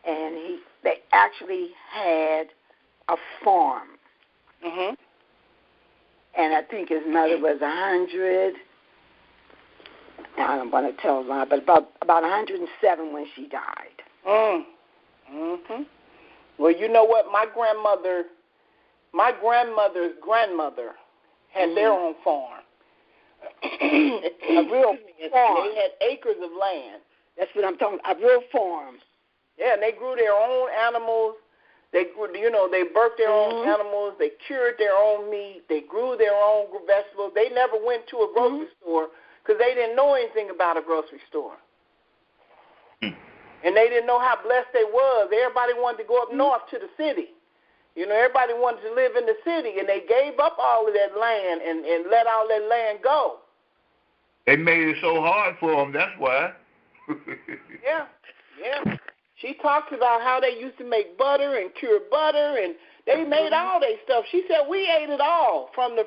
And they actually had a farm. And I think his mother was 100. I don't want to tell a lie, but about 107 when she died. Well, you know what? My grandmother's grandmother had their own farm. A real farm. They had acres of land. That's what I'm talking about. A real farm. Yeah, and they grew their own animals. They grew, they birthed their own animals. They cured their own meat. They grew their own vegetables. They never went to a grocery store because they didn't know anything about a grocery store. And they didn't know how blessed they was. Everybody wanted to go up north to the city. Everybody wanted to live in the city, and they gave up all of that land and let all that land go. They made it so hard for them, that's why. Yeah. She talks about how they used to make butter and cure butter, and they made all their stuff. She said we ate it all, from the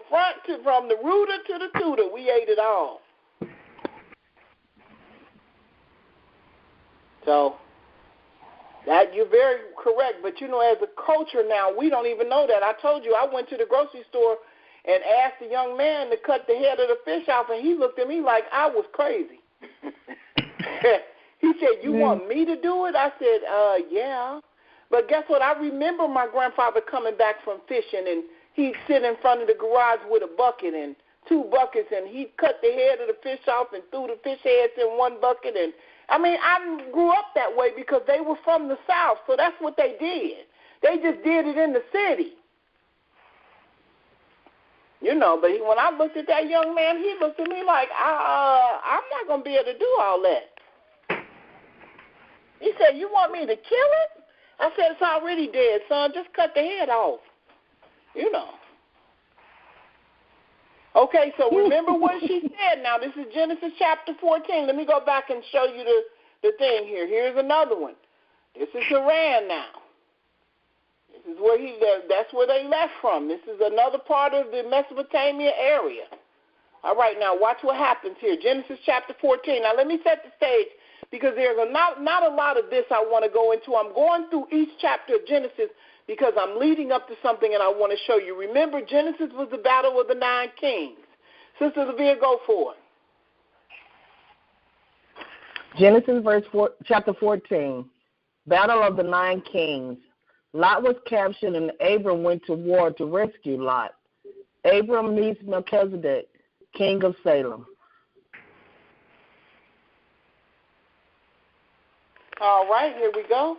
rooter to the tutor. We ate it all. So that you're very correct, but as a culture now, we don't even know that. I told you I went to the grocery store and asked the young man to cut the head of the fish off, and he looked at me like I was crazy. He said, "You want me to do it?" I said, "Yeah." But guess what? I remember my grandfather coming back from fishing, and he'd sit in front of the garage with a bucket and 2 buckets, and he'd cut the head of the fish off and threw the fish heads in 1 bucket. And I grew up that way because they were from the South, so that's what they did. They just did it in the city. But when I looked at that young man, he looked at me like, I'm not going to be able to do all that. He said, "You want me to kill it?" I said, "It's already dead, son. Just cut the head off." Okay, so remember what she said. Now, this is Genesis chapter 14. Let me go back and show you the thing here. Here's another one. This is Haran now. This is where that's where they left from. This is another part of the Mesopotamia area. All right, now watch what happens here. Genesis chapter 14. Now, let me set the stage because there's not a lot of this I want to go into. I'm going through each chapter of Genesis because I'm leading up to something and I want to show you. Remember, Genesis was the battle of the 9 kings. Sister Levia, go for it. Genesis chapter 14, battle of the 9 kings. Lot was captured and Abram went to war to rescue Lot. Abram meets Melchizedek, king of Salem. All right, here we go.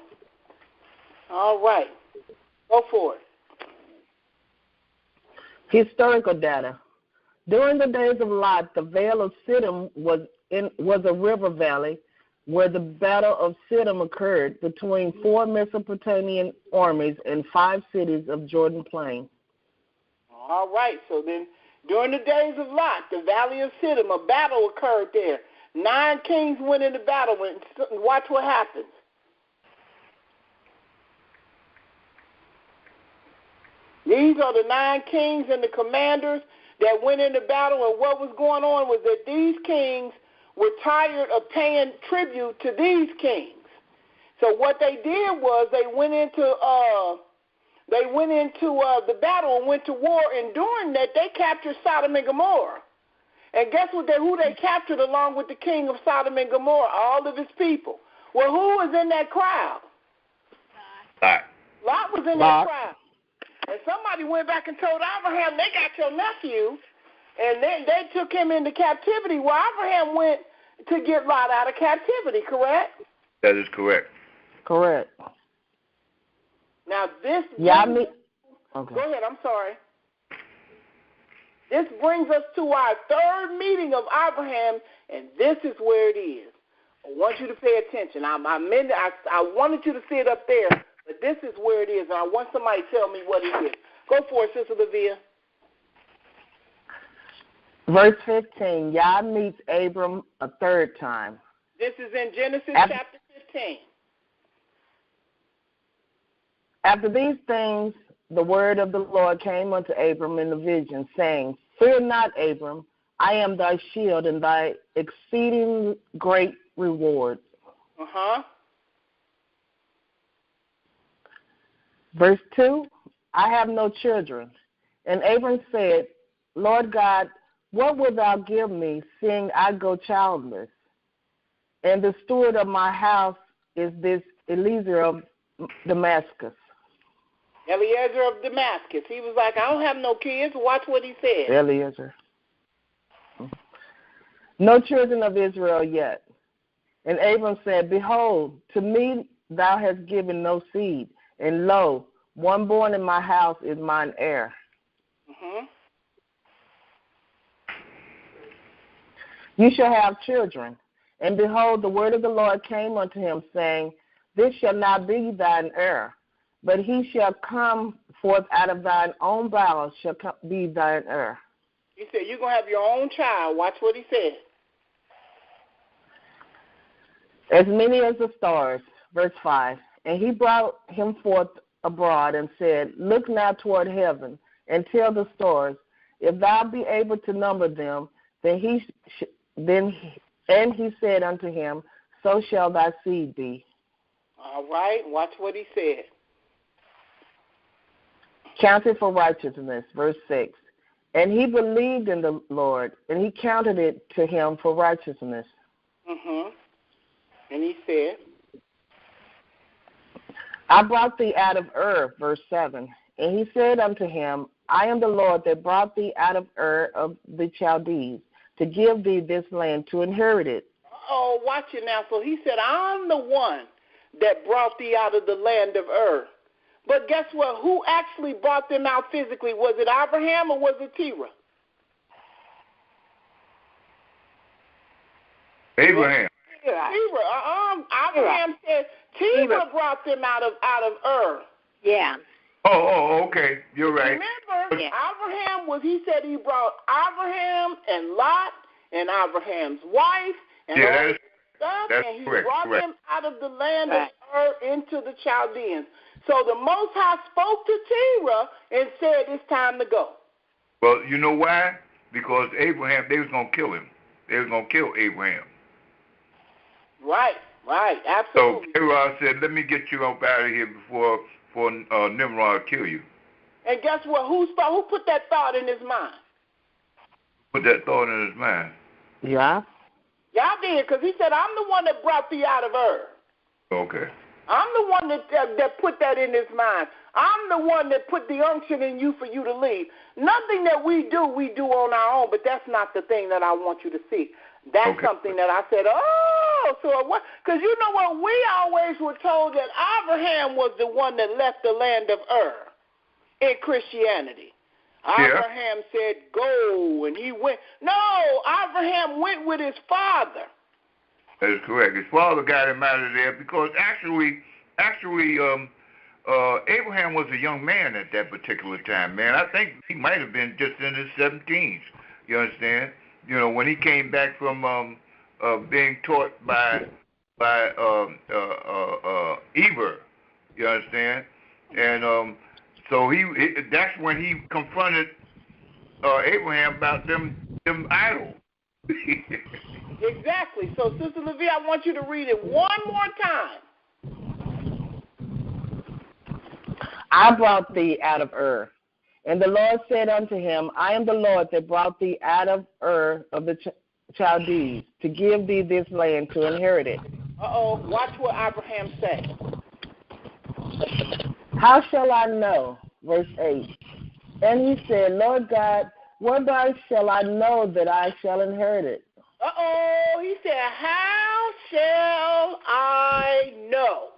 All right. Go for it. Historical data. During the days of Lot, the Vale of Siddim was a river valley where the Battle of Siddim occurred between 4 Mesopotamian armies and 5 cities of Jordan Plain. All right. So then, during the days of Lot, the Valley of Siddim, a battle occurred there. 9 kings went into battle. Watch what happens. These are the 9 kings and the commanders that went into battle, and what was going on was that these kings were tired of paying tribute to these kings. So what they did was they went into the battle and went to war, and during that they captured Sodom and Gomorrah. And guess who they captured along with the king of Sodom and Gomorrah? All of his people. Well, who was in that crowd? Lot was in that crowd. And somebody went back and told Abraham, they got your nephew, and they took him into captivity. Well, Abraham went to get Lot out of captivity, correct? That is correct. Correct. Now, this... Okay. Go ahead, I'm sorry. This brings us to our 3rd meeting of Abraham, and this is where it is. I want you to pay attention. I wanted you to see it up there, but this is where it is, and I want somebody to tell me what it is. Go for it, Sister Levia. Verse 15, Yah meets Abram a 3rd time. This is in Genesis chapter 15. After these things, the word of the Lord came unto Abram in a vision, saying, Fear not, Abram, I am thy shield and thy exceeding great reward. Verse 2, I have no children. And Abram said, Lord God, what wilt thou give me, seeing I go childless? And the steward of my house is this Eliezer of Damascus. Eliezer of Damascus. He was like, I don't have no kids. Watch what he said. Eliezer. No children of Israel yet. And Abram said, Behold, to me thou hast given no seed, and lo, one born in my house is mine heir. You shall have children. And behold, the word of the Lord came unto him, saying, This shall not be thine heir, but he shall come forth out of thine own bowels shall be thine heir. He said, you're going to have your own child. Watch what he said. As many as the stars, verse 5. And he brought him forth abroad and said, Look now toward heaven and tell the stars, if thou be able to number them. Then he said unto him, So shall thy seed be. All right, watch what he said. Counted for righteousness, verse 6. And he believed in the Lord, and he counted it to him for righteousness. And he said, I brought thee out of Ur, verse 7. And he said unto him, I am the Lord that brought thee out of Ur of the Chaldees, to give thee this land to inherit it. Oh, watch it now. So he said, I'm the one that brought thee out of the land of Ur. But guess what? Who actually brought them out physically? Was it Abraham or was it Terah? Abraham. Terah. Abraham said Terah brought them out of Ur. Yeah. Oh, okay. You're right. Remember, Abraham he said he brought Abraham and Lot and Abraham's wife and all that stuff, and he brought them out of the land of Ur into the Chaldeans. So the Most High spoke to Terah and said, it's time to go. Well, you know why? Because Abraham, they was going to kill him. They was going to kill Abraham. Right, absolutely. So Terah said, let me get you up out of here before Nimrod kill you. And guess what? Who put that thought in his mind? Put that thought in his mind. Yeah. Y'all did, because he said, I'm the one that brought thee out of Ur. Okay. I'm the one that put that in his mind. I'm the one that put the unction in you for you to leave. Nothing that we do on our own, but that's not the thing that I want you to see. That's something that I said, so what? Because you know what? We always were told that Abraham was the one that left the land of Ur in Christianity. Abraham said, go, and he went. No, Abraham went with his father. That is correct. His father got him out of there because actually, Abraham was a young man at that particular time, man. I think he might have been just in his 17s. You understand? You know, when he came back from being taught by Eber, you understand? And so that's when he confronted Abraham about them idols. Exactly. So, Sister Levy, I want you to read it one more time. I brought thee out of Ur. And the Lord said unto him, I am the Lord that brought thee out of Ur of the Chaldees, to give thee this land to inherit it. Watch what Abraham said. How shall I know? Verse 8. And he said, Lord God, whereby shall I know that I shall inherit it? He said, how shall I know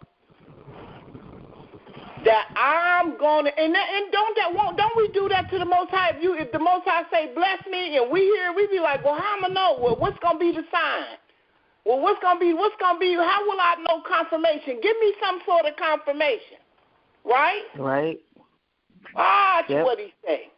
that I'm going to, and don't we do that to the Most High? If the Most High say, bless me, and we hear, we be like, well, how am I know? Well, what's going to be the sign? Well, what's going to be, how will I know confirmation? Give me some sort of confirmation. Right? Right. Watch what he say.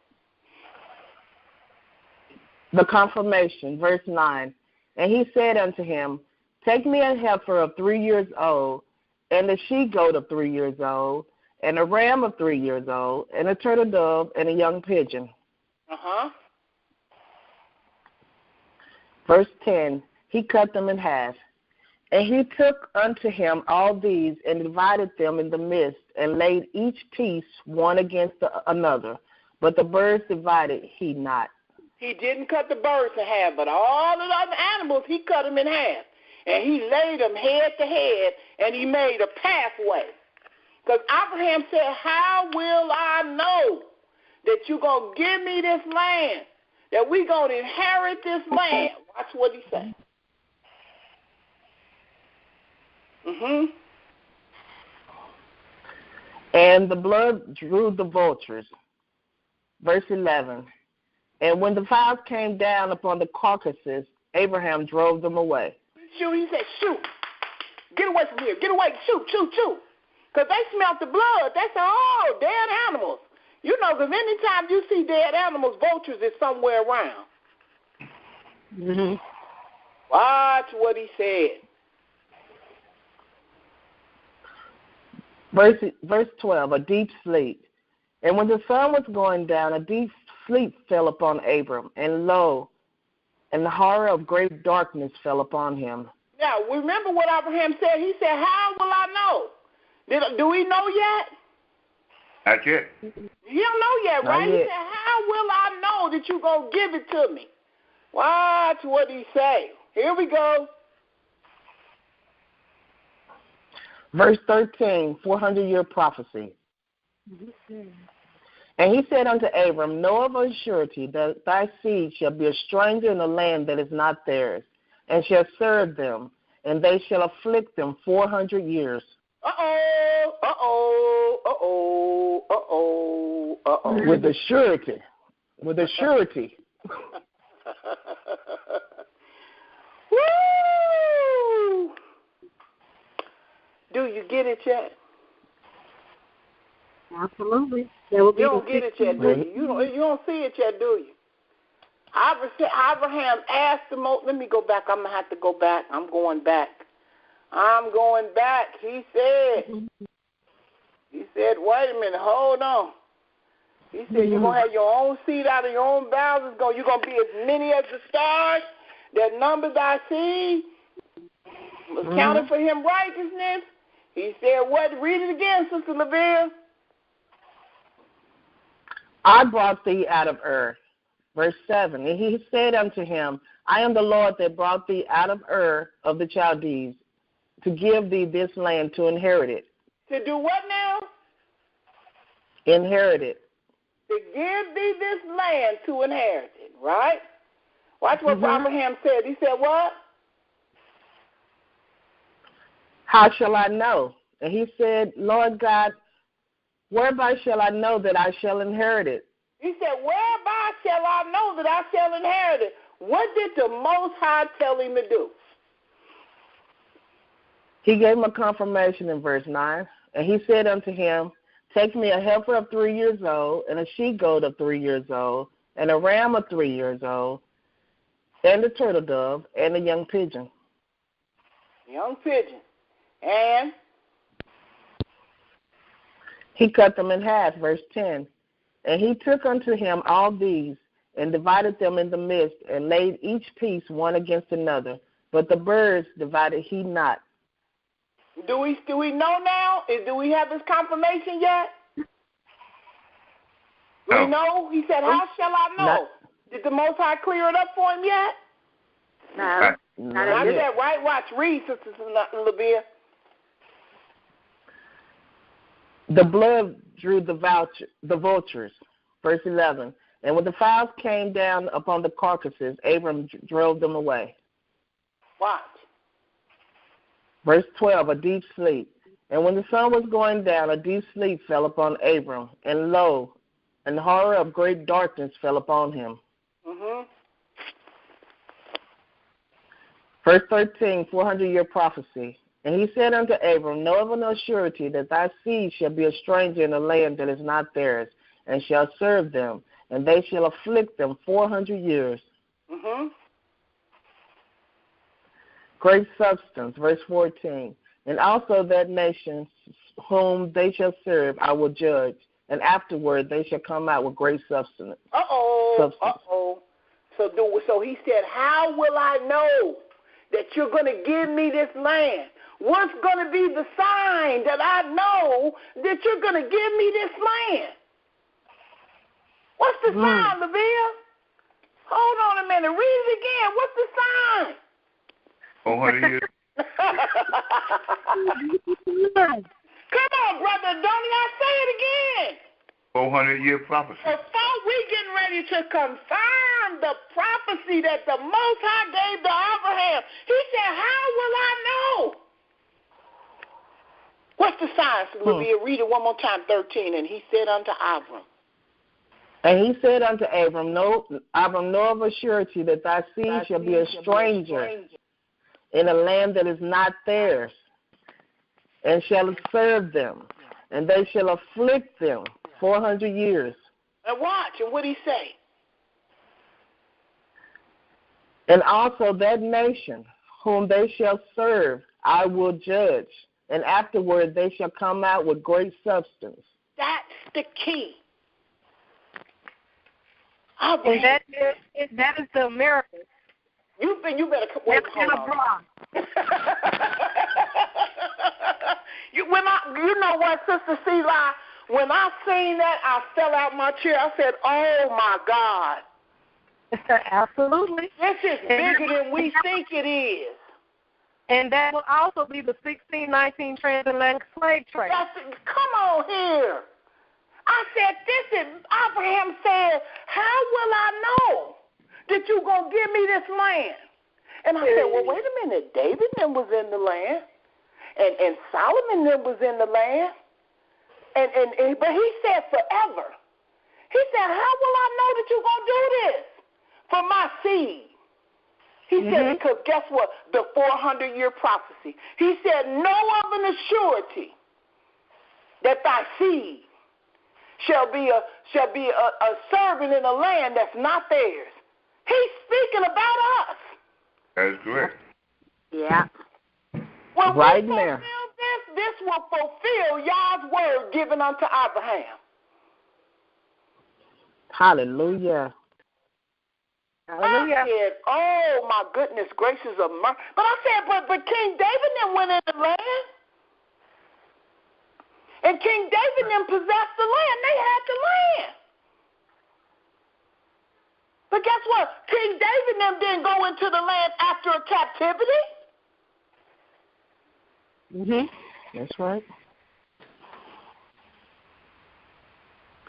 The confirmation, verse 9. And he said unto him, take me a heifer of 3 years old, and a she-goat of 3 years old, and a ram of 3 years old, and a turtle dove, and a young pigeon. Verse 10, he cut them in half. And he took unto him all these, and divided them in the midst, and laid each piece one against another. But the birds divided he not. He didn't cut the birds in half, but all the other animals, he cut them in half. And he laid them head to head, and he made a pathway. Because Abraham said, how will I know that you're going to give me this land, that we're going to inherit this land? Watch what he said. And the blood drew the vultures. Verse 11. And when the fowls came down upon the carcasses, Abraham drove them away. Shoot, he said, shoot. Get away from here. Get away. Shoot. Because they smelled the blood. They said, oh, dead animals. You know, because anytime you see dead animals, vultures is somewhere around. Watch what he said. Verse 12, a deep sleep. And when the sun was going down, a deep sleep fell upon Abram, and lo, and the horror of great darkness fell upon him. Now, remember what Abraham said? He said, how will I know? Do we know yet? Not yet. You don't know yet, right? He said, how will I know that you're going to give it to me? Watch what he say. Here we go. Verse 13, 400-year prophecy. And he said unto Abram, know of a surety that thy seed shall be a stranger in a land that is not theirs, and shall serve them, and they shall afflict them 400 years. With a surety. With a surety. Woo! Do you get it yet? Absolutely. You don't get it yet, do you? You don't see it yet, do you? Abraham asked the most. Let me go back. I'm going to have to go back. I'm going back. He said, wait a minute, hold on. He said, you're going to have your own seed out of your own bowels. You're going to be as many as the stars that number thy seed. Was counted for him righteousness. He said, what? Read it again, Sister LaVille. I brought thee out of Ur. Verse 7, and he said unto him, I am the Lord that brought thee out of Ur of the Chaldees, to give thee this land to inherit it. To do what now? Inherit it. To give thee this land to inherit it, right? Watch what Abraham said. He said what? How shall I know? And he said, Lord God, whereby shall I know that I shall inherit it? He said, whereby shall I know that I shall inherit it? What did the Most High tell him to do? He gave him a confirmation in verse 9. And he said unto him, take me a heifer of 3 years old, and a she-goat of 3 years old, and a ram of 3 years old, and a turtle dove, and a young pigeon. Young pigeon. And? He cut them in half, verse 10. And he took unto him all these, and divided them in the midst, and laid each piece one against another. But the birds divided he not. Do we know now? Do we have this confirmation yet? Do we know? He said, how shall I know? Did the Most High clear it up for him yet? No. Not yet, right? Watch. Read, Sister LaVille. The blood drew the vultures, verse 11. And when the fowls came down upon the carcasses, Abram drove them away. Watch. Verse 12, a deep sleep. And when the sun was going down, a deep sleep fell upon Abram, and lo, and horror of great darkness fell upon him. Verse 13, 400-year prophecy. And he said unto Abram, know of no surety that thy seed shall be a stranger in a land that is not theirs, and shall serve them, and they shall afflict them 400 years. Great substance, verse 14. And also that nation whom they shall serve I will judge, and afterward they shall come out with great substance. So he said, how will I know that you're going to give me this land? What's going to be the sign that I know that you're going to give me this land? What's the sign, LaVille? Hold on a minute. Read it again. What's the sign? 400 years. Come on, brother. Don't I say it again? 400-year prophecy. Before we getting ready to confirm the prophecy that the Most High gave to Abraham, he said, how will I know? What's the sign? LaVille, read it one more time, 13. And he said unto Abram. And he said unto Abram, know of a surety that thy seed shall be a stranger in a land that is not theirs, and shall serve them, and they shall afflict them 400 years. And watch, and what did he say? And also that nation whom they shall serve I will judge, and afterward they shall come out with great substance. That's the key. And that is the miracle. You better wait. Hold on. You know what, Sister Selah? When I seen that, I fell out my chair. I said, "Oh my God!" Absolutely. This is bigger than we think it is. And that will also be the 1619 transatlantic slave trade. Come on here. I said, Abraham said, how will I know that you're going to give me this land? And I said, well, wait a minute. David then was in the land. And Solomon then was in the land. But he said forever. He said, how will I know that you're going to do this for my seed? He said, because guess what? The 400-year prophecy. He said, know of an assurity that thy seed shall be a servant in a land that's not theirs. He's speaking about us. That is correct. Yeah. When right we there. fulfill this will fulfill Yah's word given unto Abraham. Hallelujah. Hallelujah. I said, oh, my goodness gracious of mercy. But I said, but King David then went in the land. And King David then possessed the land. They had the land. But guess what? King David then didn't go into the land after a captivity. That's right.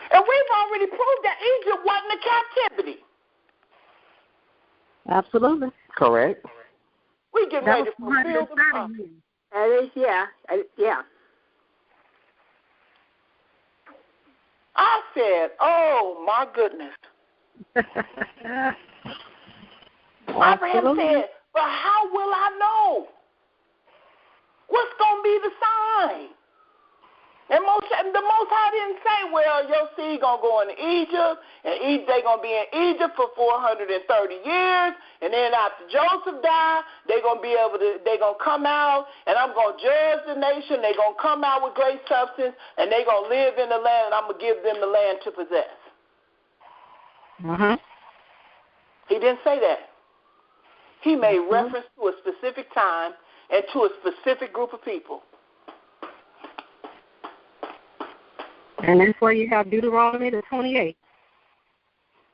And we've already proved that Egypt wasn't a captivity. Absolutely. Correct. We get ready to fulfill the promise. That is, yeah. I said, oh, my goodness. Abraham said, but how will I know? What's going to be the sign? And the Most High didn't say, well, your seed going to go into Egypt, and they're going to be in Egypt for 430 years, and then after Joseph died, they're going to come out, and I'm going to judge the nation. They're going to come out with great substance, and they're going to live in the land, and I'm going to give them the land to possess. He didn't say that. He made reference to a specific time and to a specific group of people. And that's why you have Deuteronomy the 28.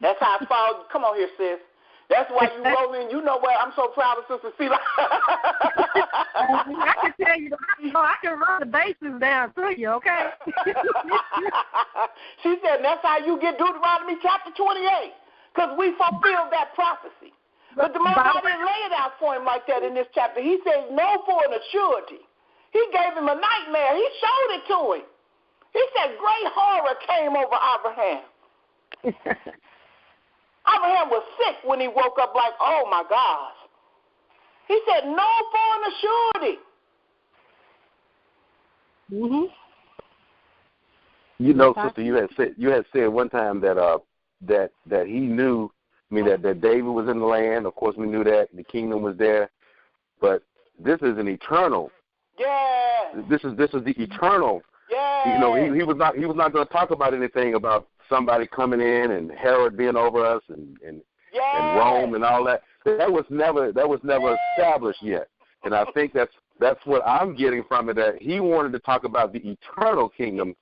That's how I followed. Come on here, sis. That's why you roll in. You know what? I'm so proud of Sister Selah. I can tell you, I can run the bases down to you, okay? She said that's how you get Deuteronomy chapter 28, because we fulfilled that prophecy. But the Most High didn't lay it out for him like that in this chapter. He says, no, for an assurity. He gave him a nightmare. He showed it to him. He said great horror came over Abraham. Abraham was sick when he woke up like, oh, my gosh. He said, no, for an assurity. You know, sister, you had said one time that he knew, that David was in the land. Of course, we knew that the kingdom was there, but this is an eternal. Yeah. This is the eternal. Yeah. You know, he was not going to talk about anything about somebody coming in and Herod being over us and Rome and all that. That was never established yet. And I think that's what I'm getting from it, that he wanted to talk about the eternal kingdom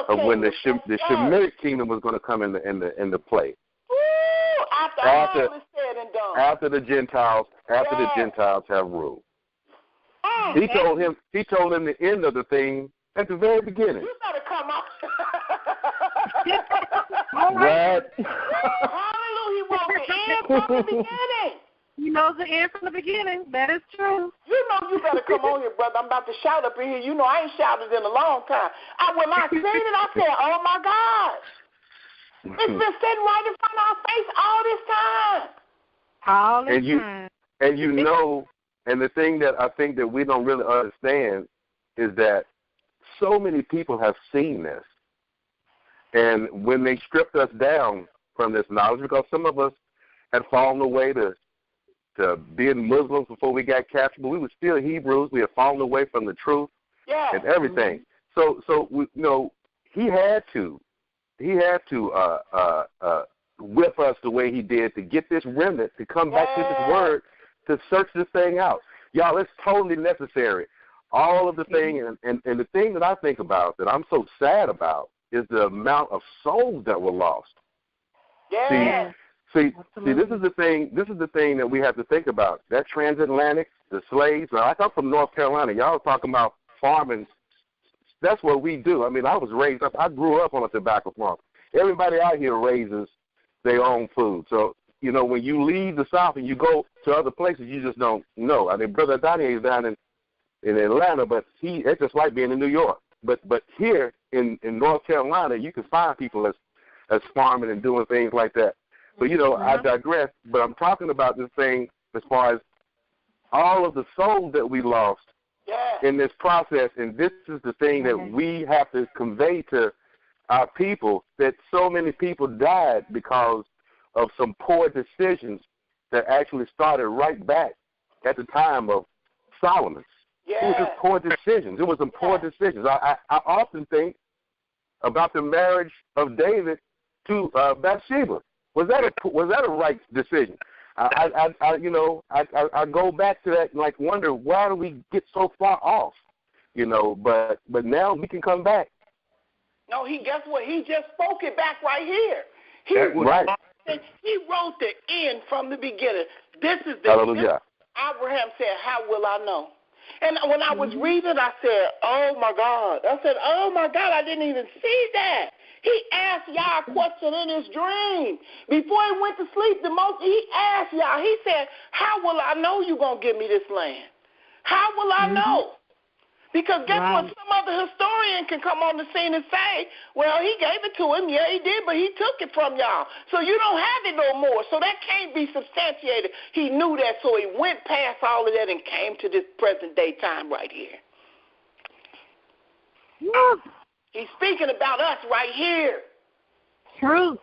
of when the Shemitic kingdom was going to come into play. Ooh, after all is said and done. After the Gentiles have ruled. He told him the end of the thing at the very beginning. You better come on. Right. Hallelujah. He wrote the end from the beginning. He knows the end from the beginning. That is true. You know you better come on here, brother. I'm about to shout up in here. You know I ain't shouted in a long time. When I seen it, I said, oh, my gosh. It's been sitting right in front of our face all this time. And you know, and the thing that I think that we don't really understand is that so many people have seen this. And when they stripped us down from this knowledge, because some of us had fallen away to being Muslims before we got captured, but we were still Hebrews. We had fallen away from the truth. and everything. So you know, he had to whip us the way he did to get this remnant to come back to this word, to search this thing out. Y'all, it's totally necessary. All of the thing, and the thing that I think about, that I'm so sad about, is the amount of souls that were lost. Yeah. See, this is the thing. This is the thing that we have to think about. That transatlantic, the slaves. Now, I come from North Carolina. Y'all talking about farming. That's what we do. I mean, I was raised up. I grew up on a tobacco farm. Everybody out here raises their own food. So, you know, when you leave the South and you go to other places, you just don't know. I mean, Brother Donnie is down in Atlanta, but it's just like being in New York. But here in North Carolina, you can find people as farming and doing things like that. But, you know, I digress. But I'm talking about this thing as far as all of the souls that we lost in this process. And this is the thing that we have to convey to our people, that so many people died because of some poor decisions that actually started right back at the time of Solomon. It was just poor decisions. It was some poor decisions. I often think about the marriage of David to Bathsheba. Was that a right decision? I go back to that and like wonder, why do we get so far off? You know, but now we can come back. No, guess what? He just spoke it back right here. He wrote the end from the beginning. This is the Hallelujah. Abraham said, "How will I know?" And when I was reading, I said, "Oh my God!" I said, "Oh my God! I didn't even see that." He asked Yah a question in his dream before he went to sleep. He asked Yah. He said, "How will I know you gonna give me this land? How will I know?" Because guess what? Some other historian can come on the scene and say, well, he gave it to him. Yeah, he did, but he took it from y'all. So you don't have it no more. So that can't be substantiated. He knew that, so he went past all of that and came to this present day time right here. Yeah. He's speaking about us right here. True.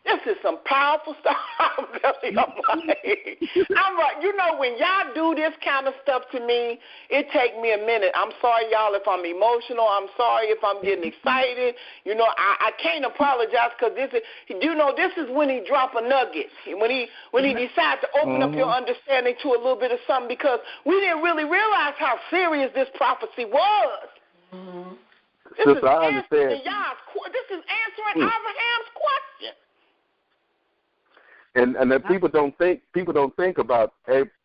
This is some powerful stuff. I'm like, you know, when y'all do this kind of stuff to me, it take me a minute. I'm sorry, y'all, if I'm emotional. I'm sorry if I'm getting excited. You know, I can't apologize because this is when he drop a nugget, when he decides to open up your understanding to a little bit of something, because we didn't really realize how serious this prophecy was. This is answering Abraham's question. And that people don't think about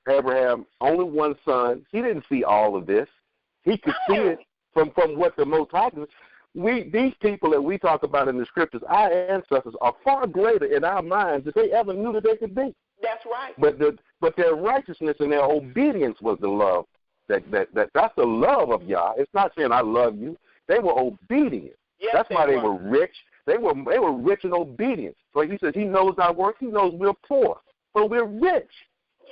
Abraham, only one son. He didn't see all of this. He could see it from what the Most High does. These people that we talk about in the scriptures, our ancestors, are far greater in our minds than they ever knew that they could be. That's right. But their righteousness and their obedience was the love. That's the love of Yah. It's not saying I love you. They were obedient. Yes, that's why they were rich. They were rich in obedience. So he says he knows our work. He knows we're poor, but we're rich.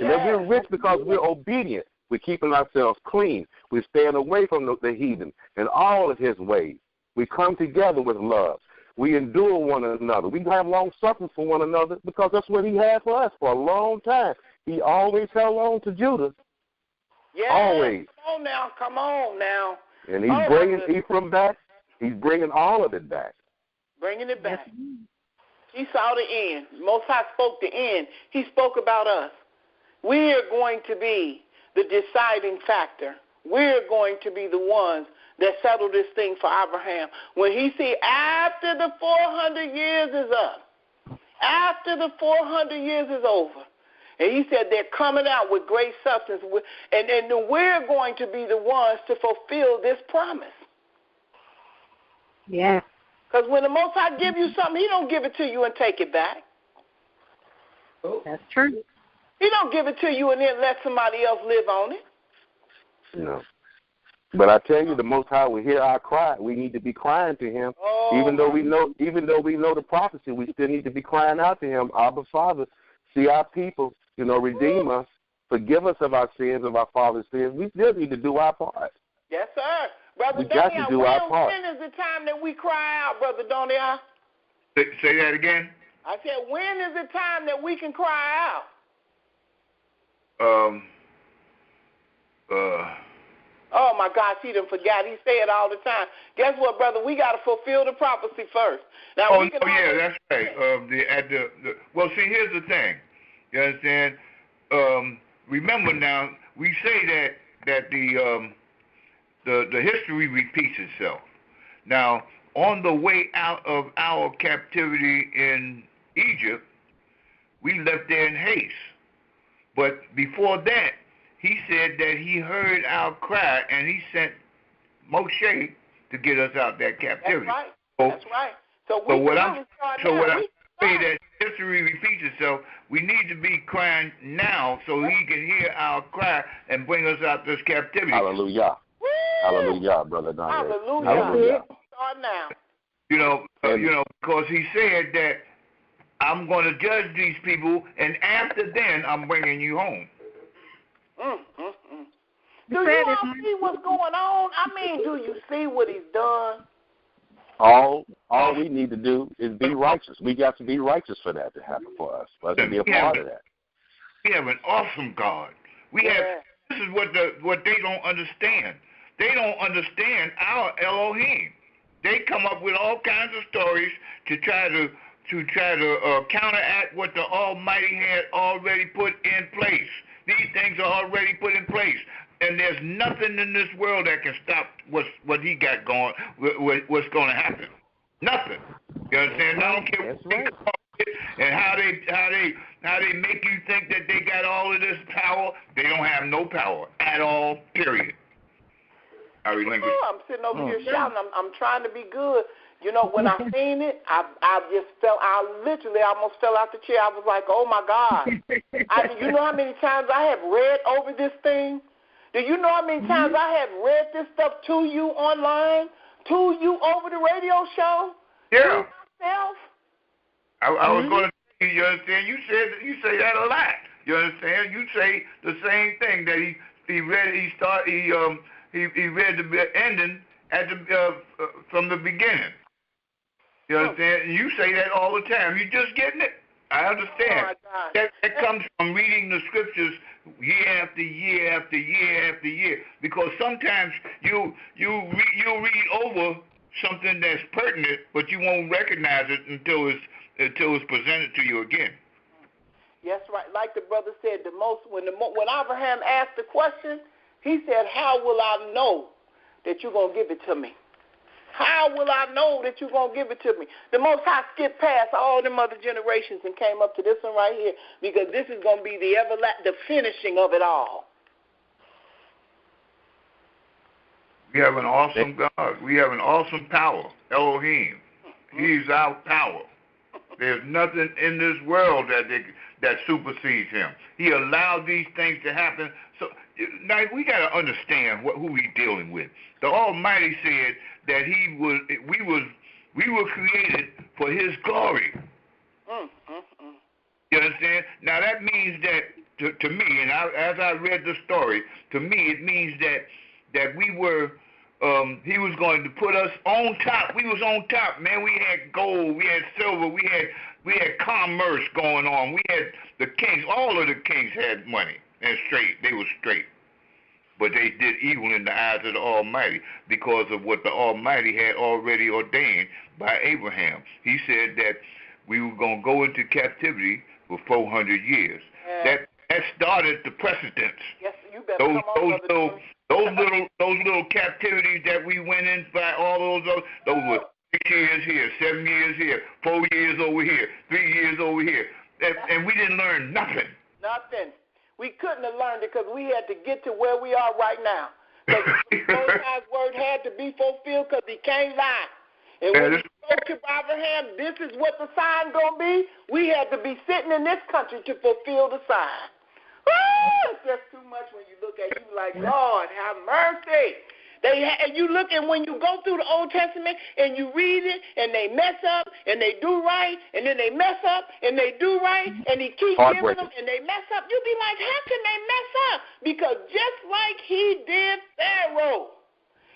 And then we're rich because we're obedient. We're keeping ourselves clean. We're staying away from the heathen and all of his ways. We come together with love. We endure one another. We have long suffering for one another because that's what he had for us for a long time. He always held on to Judah. Yeah. Always. Come on now. And he's bringing Ephraim back. He's bringing all of it back. Bringing it back. He saw the end. Most High spoke the end. He spoke about us. We're going to be the deciding factor. We're going to be the ones that settle this thing for Abraham. When he see after the 400 years is up, after the 400 years is over, and he said they're coming out with great substance, and then we're going to be the ones to fulfill this promise. Yeah. Because when the Most High give you something, he don't give it to you and take it back. That's true. He don't give it to you and then let somebody else live on it. No. But I tell you, the Most High will hear our cry. We need to be crying to him. Even though we know the prophecy, we still need to be crying out to him. Abba, Father, see our people, redeem us, forgive us of our sins, of our father's sins. We still need to do our part. Yes, sir. Brother Donia, when is the time that we cry out, Brother Donia? Say that again? I said, when is the time that we can cry out? my gosh, he done forgot. He say it all the time. Guess what, brother? We got to fulfill the prophecy first. Now, that's right. Well, see, here's the thing. You understand? Remember now, we say that the history repeats itself. Now, on the way out of our captivity in Egypt, we left there in haste. But before that, he said that he heard our cry, and he sent Moshe to get us out that captivity. That's right. So what I'm saying that history repeats itself. We need to be crying now so he can hear our cry and bring us out this captivity. Hallelujah. Woo! Hallelujah, Brother Dante. Hallelujah. Start now. Because he said that I'm going to judge these people, and after then, I'm bringing you home. Do you all see what's going on? I mean, do you see what he's done? All we need to do is be righteous. We got to be righteous for that to happen for us. For us to be a part of that. We have an awesome God. This is what they don't understand. They don't understand our Elohim. They come up with all kinds of stories to try to counteract what the Almighty had already put in place. These things are already put in place, and there's nothing in this world that can stop what he got going. What's going to happen? Nothing. You understand? I don't care what they call it and how they make you think that they got all of this power. They don't have no power at all. Period. I'm sitting over here shouting. I'm trying to be good. You know, when I seen it, I literally almost fell out the chair. I was like, oh, my God. You know how many times I have read over this thing? Do you know how many times I have read this stuff to you online, to you over the radio show? Yeah. Myself? I was going to say, you understand? You say that a lot. You understand? You say the same thing that he read. He read the ending at from the beginning. You understand? You say that all the time. You just getting it. I understand. Oh, that comes from reading the scriptures year after year after year after year. Because sometimes you'll read over something that's pertinent, but you won't recognize it until it's presented to you again. Yes, right. Like the brother said, when Abraham asked the question, he said, "How will I know that you're gonna give it to me? How will I know that you're going to give it to me?" The Most High skipped past all them other generations and came up to this one right here, because this is going to be the finishing of it all. We have an awesome God. We have an awesome power, Elohim. He's our power. There's nothing in this world that supersedes him. He allowed these things to happen. So now we got to understand who we're dealing with. The Almighty said that we were created for His glory. You understand? Now that means that to me, and as I read the story, to me it means that we were. He was going to put us on top. We was on top, man. We had gold, we had silver, we had commerce going on. We had the kings. All of the kings had money and straight. They were straight. But they did evil in the eyes of the Almighty because of what the Almighty had already ordained by Abraham. He said that we were going to go into captivity for 400 years. Yeah. That started the precedence. Yes, you better come on, those little captivities that we went in by all those were 6 years here, 7 years here, 4 years over here, 3 years over here. And we didn't learn nothing. Nothing. We couldn't have learned it because we had to get to where we are right now. Because God's word had to be fulfilled because he can't lie. And when he spoke to Abraham, this is what the sign going to be. We had to be sitting in this country to fulfill the sign. Woo! It's just too much when you look at it. You like, Lord, have mercy. And you look, and when you go through the Old Testament and you read it, and they mess up, and they do right, and then they mess up, and they do right, and he keeps giving them, and they mess up, you be like, how can they mess up? Because just like he did Pharaoh,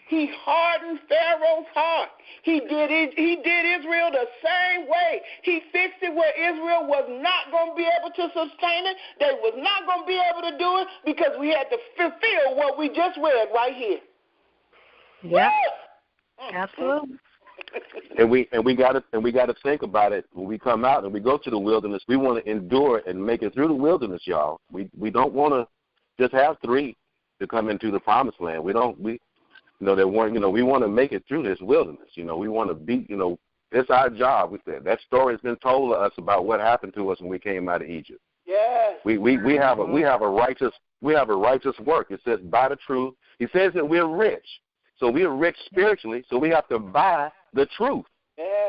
he hardened Pharaoh's heart. He did Israel the same way. He fixed it where Israel was not going to be able to sustain it. They was not going to be able to do it because we had to fulfill what we just read right here. Yeah. Absolutely. And we gotta think about it when we come out and we go to the wilderness. We want to endure and make it through the wilderness, y'all. We don't want to just have 3 to come into the promised land. We want to make it through this wilderness. We want to be. It's our job. We said that story has been told to us about what happened to us when we came out of Egypt. Yes. We have a righteous work. It says buy the truth. He says that we're rich. So we are rich spiritually, so we have to buy the truth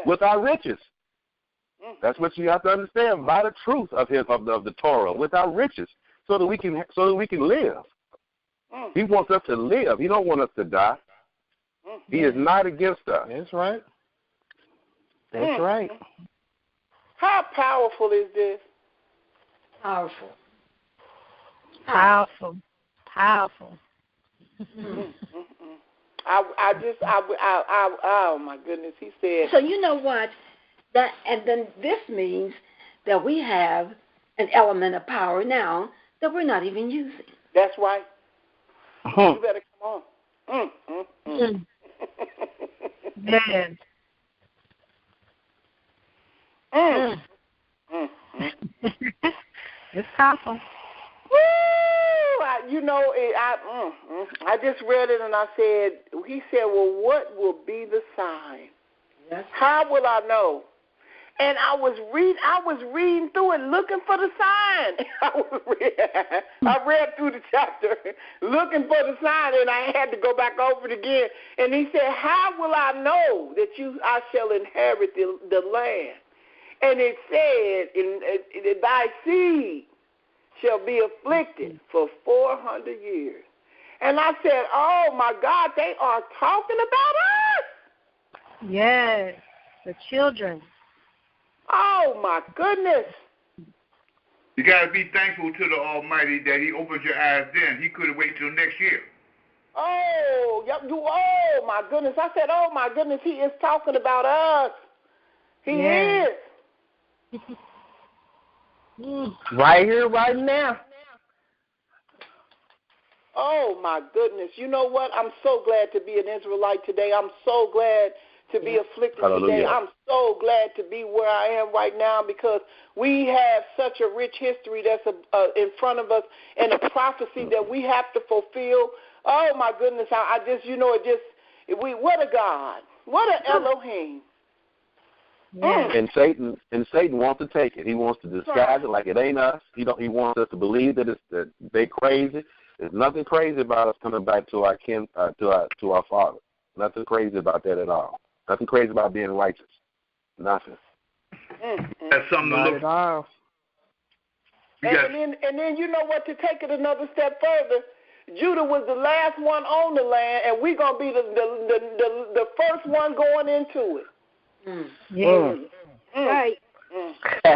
with our riches. That's what you have to understand. Buy the truth of the Torah with our riches, so that we can live. He wants us to live. He don't want us to die. He is not against us. That's right. That's right. How powerful is this? Powerful. Powerful. Oh my goodness, he said. So you know what? And then this means that we have an element of power now that we're not even using. That's right. You better come on. Yes. It's powerful. Woo! I just read it and I said, he said, well, what will be the sign? Yes. How will I know? And I was reading through it looking for the sign. I read through the chapter looking for the sign, and I had to go back over it again. And he said, how will I know that I shall inherit the land? And it said, thy seed shall be afflicted for 400 years. And I said, oh, my God, they are talking about us. Yes, the children. Oh, my goodness. You got to be thankful to the Almighty that he opened your eyes then. He could have waited till next year. Oh, oh, my goodness. I said, oh, my goodness, he is talking about us. He is. Right here, right now. Oh, my goodness. You know what? I'm so glad to be an Israelite today. I'm so glad to be afflicted today. I'm so glad to be where I am right now because we have such a rich history that's in front of us and a prophecy that we have to fulfill. Oh, my goodness. What a God. What an Elohim. Yeah. And Satan wants to take it. He wants to disguise it like it ain't us. He wants us to believe that they crazy. There's nothing crazy about us coming back to our to our Father. Nothing crazy about that at all. Nothing crazy about being righteous. Nothing. That's something to look for. And then you know what? To take it another step further, Judah was the last one on the land, and we're gonna be the first one going into it. Yeah. Right. Woo,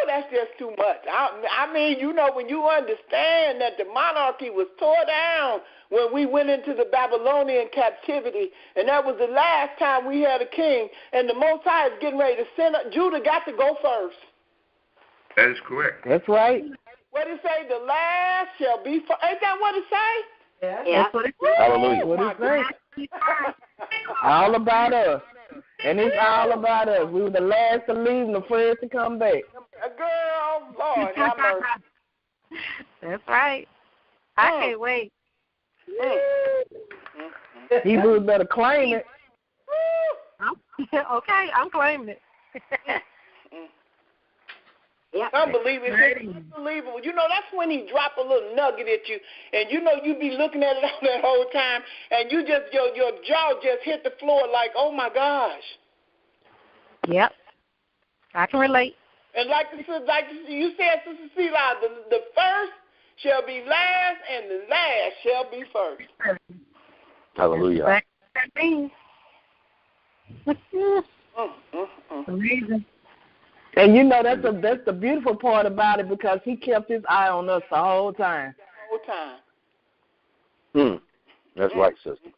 that's just too much. I mean, when you understand that the monarchy was tore down when we went into the Babylonian captivity, and that was the last time we had a king, and the Most High is getting ready to send up. Judah got to go first. That is correct. That's right. What did it say? The last shall be first. Ain't that what it say? Yeah. That's what it says. Hallelujah. What it say? All about us. And it's all about us. We were the last to leave and the first to come back. Girl, Lord, have mercy. That's right. I can't wait. Hebrews better claim it. Okay, I'm claiming it. Yeah. Unbelievable. Unbelievable. That's when he drop a little nugget at you, and you be looking at it all that whole time, and you just your jaw just hit the floor like, oh my gosh. Yep. I can relate. And like you said, Sister Selah, the first shall be last, and the last shall be first. Hallelujah. That means. Amazing. And that's the beautiful part about it because he kept his eye on us the whole time. The whole time. That's right, sister.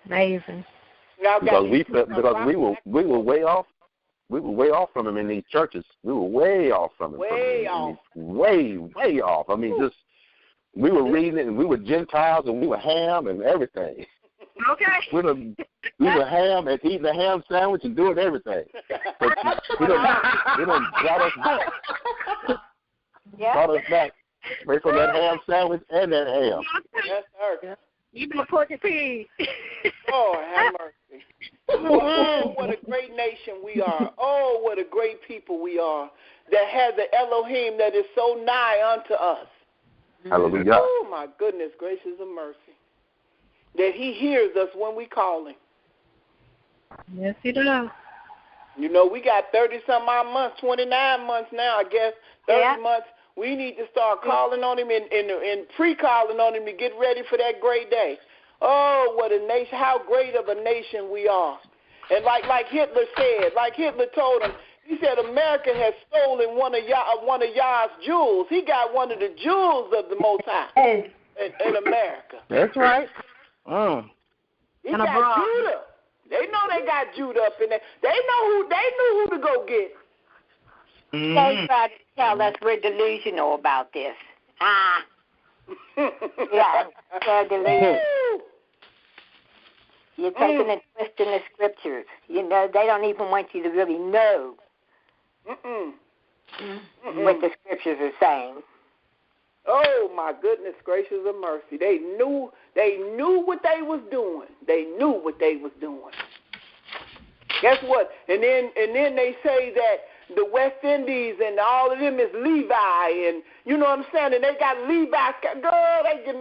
Amazing. Because we were way off. We were way off from him in these churches. We were way off from him. Way off. Way off. I mean, just we were reading it, and we were Gentiles, and we were ham and everything. Okay. We were ham and eating a ham sandwich and doing everything. But we don't brought us back. Brought us back right from that ham sandwich and that ham. Yes, sir. You do a pork and pig. Oh, have mercy. Oh, what a great nation we are. Oh, what a great people we are that has the Elohim that is so nigh unto us. Hallelujah. Oh, my goodness gracious and mercy. That he hears us when we call him. Yes, he does. You know, we got 30-some-odd months, 29 months now, I guess, 30 months. We need to start calling on him and pre-calling on him to get ready for that great day. Oh, what a nation, how great of a nation we are. And like Hitler said, like Hitler told him, he said America has stolen one of Yah's jewels. He got one of the jewels of the Most High in America. That's right. He got Yehudah. They know they got Yehudah up in there. They knew who to go get. They tried to tell us we're delusional about this. Yeah, they're delusional. You're taking a twist in the scriptures. You know, they don't even want you to really know what the scriptures are saying. Oh, my goodness gracious and mercy. They knew what they was doing. They knew what they was doing. Guess what? And then they say that the West Indies and all of them is Levi, and you know what I'm saying? And they got Levi. Girl, they getting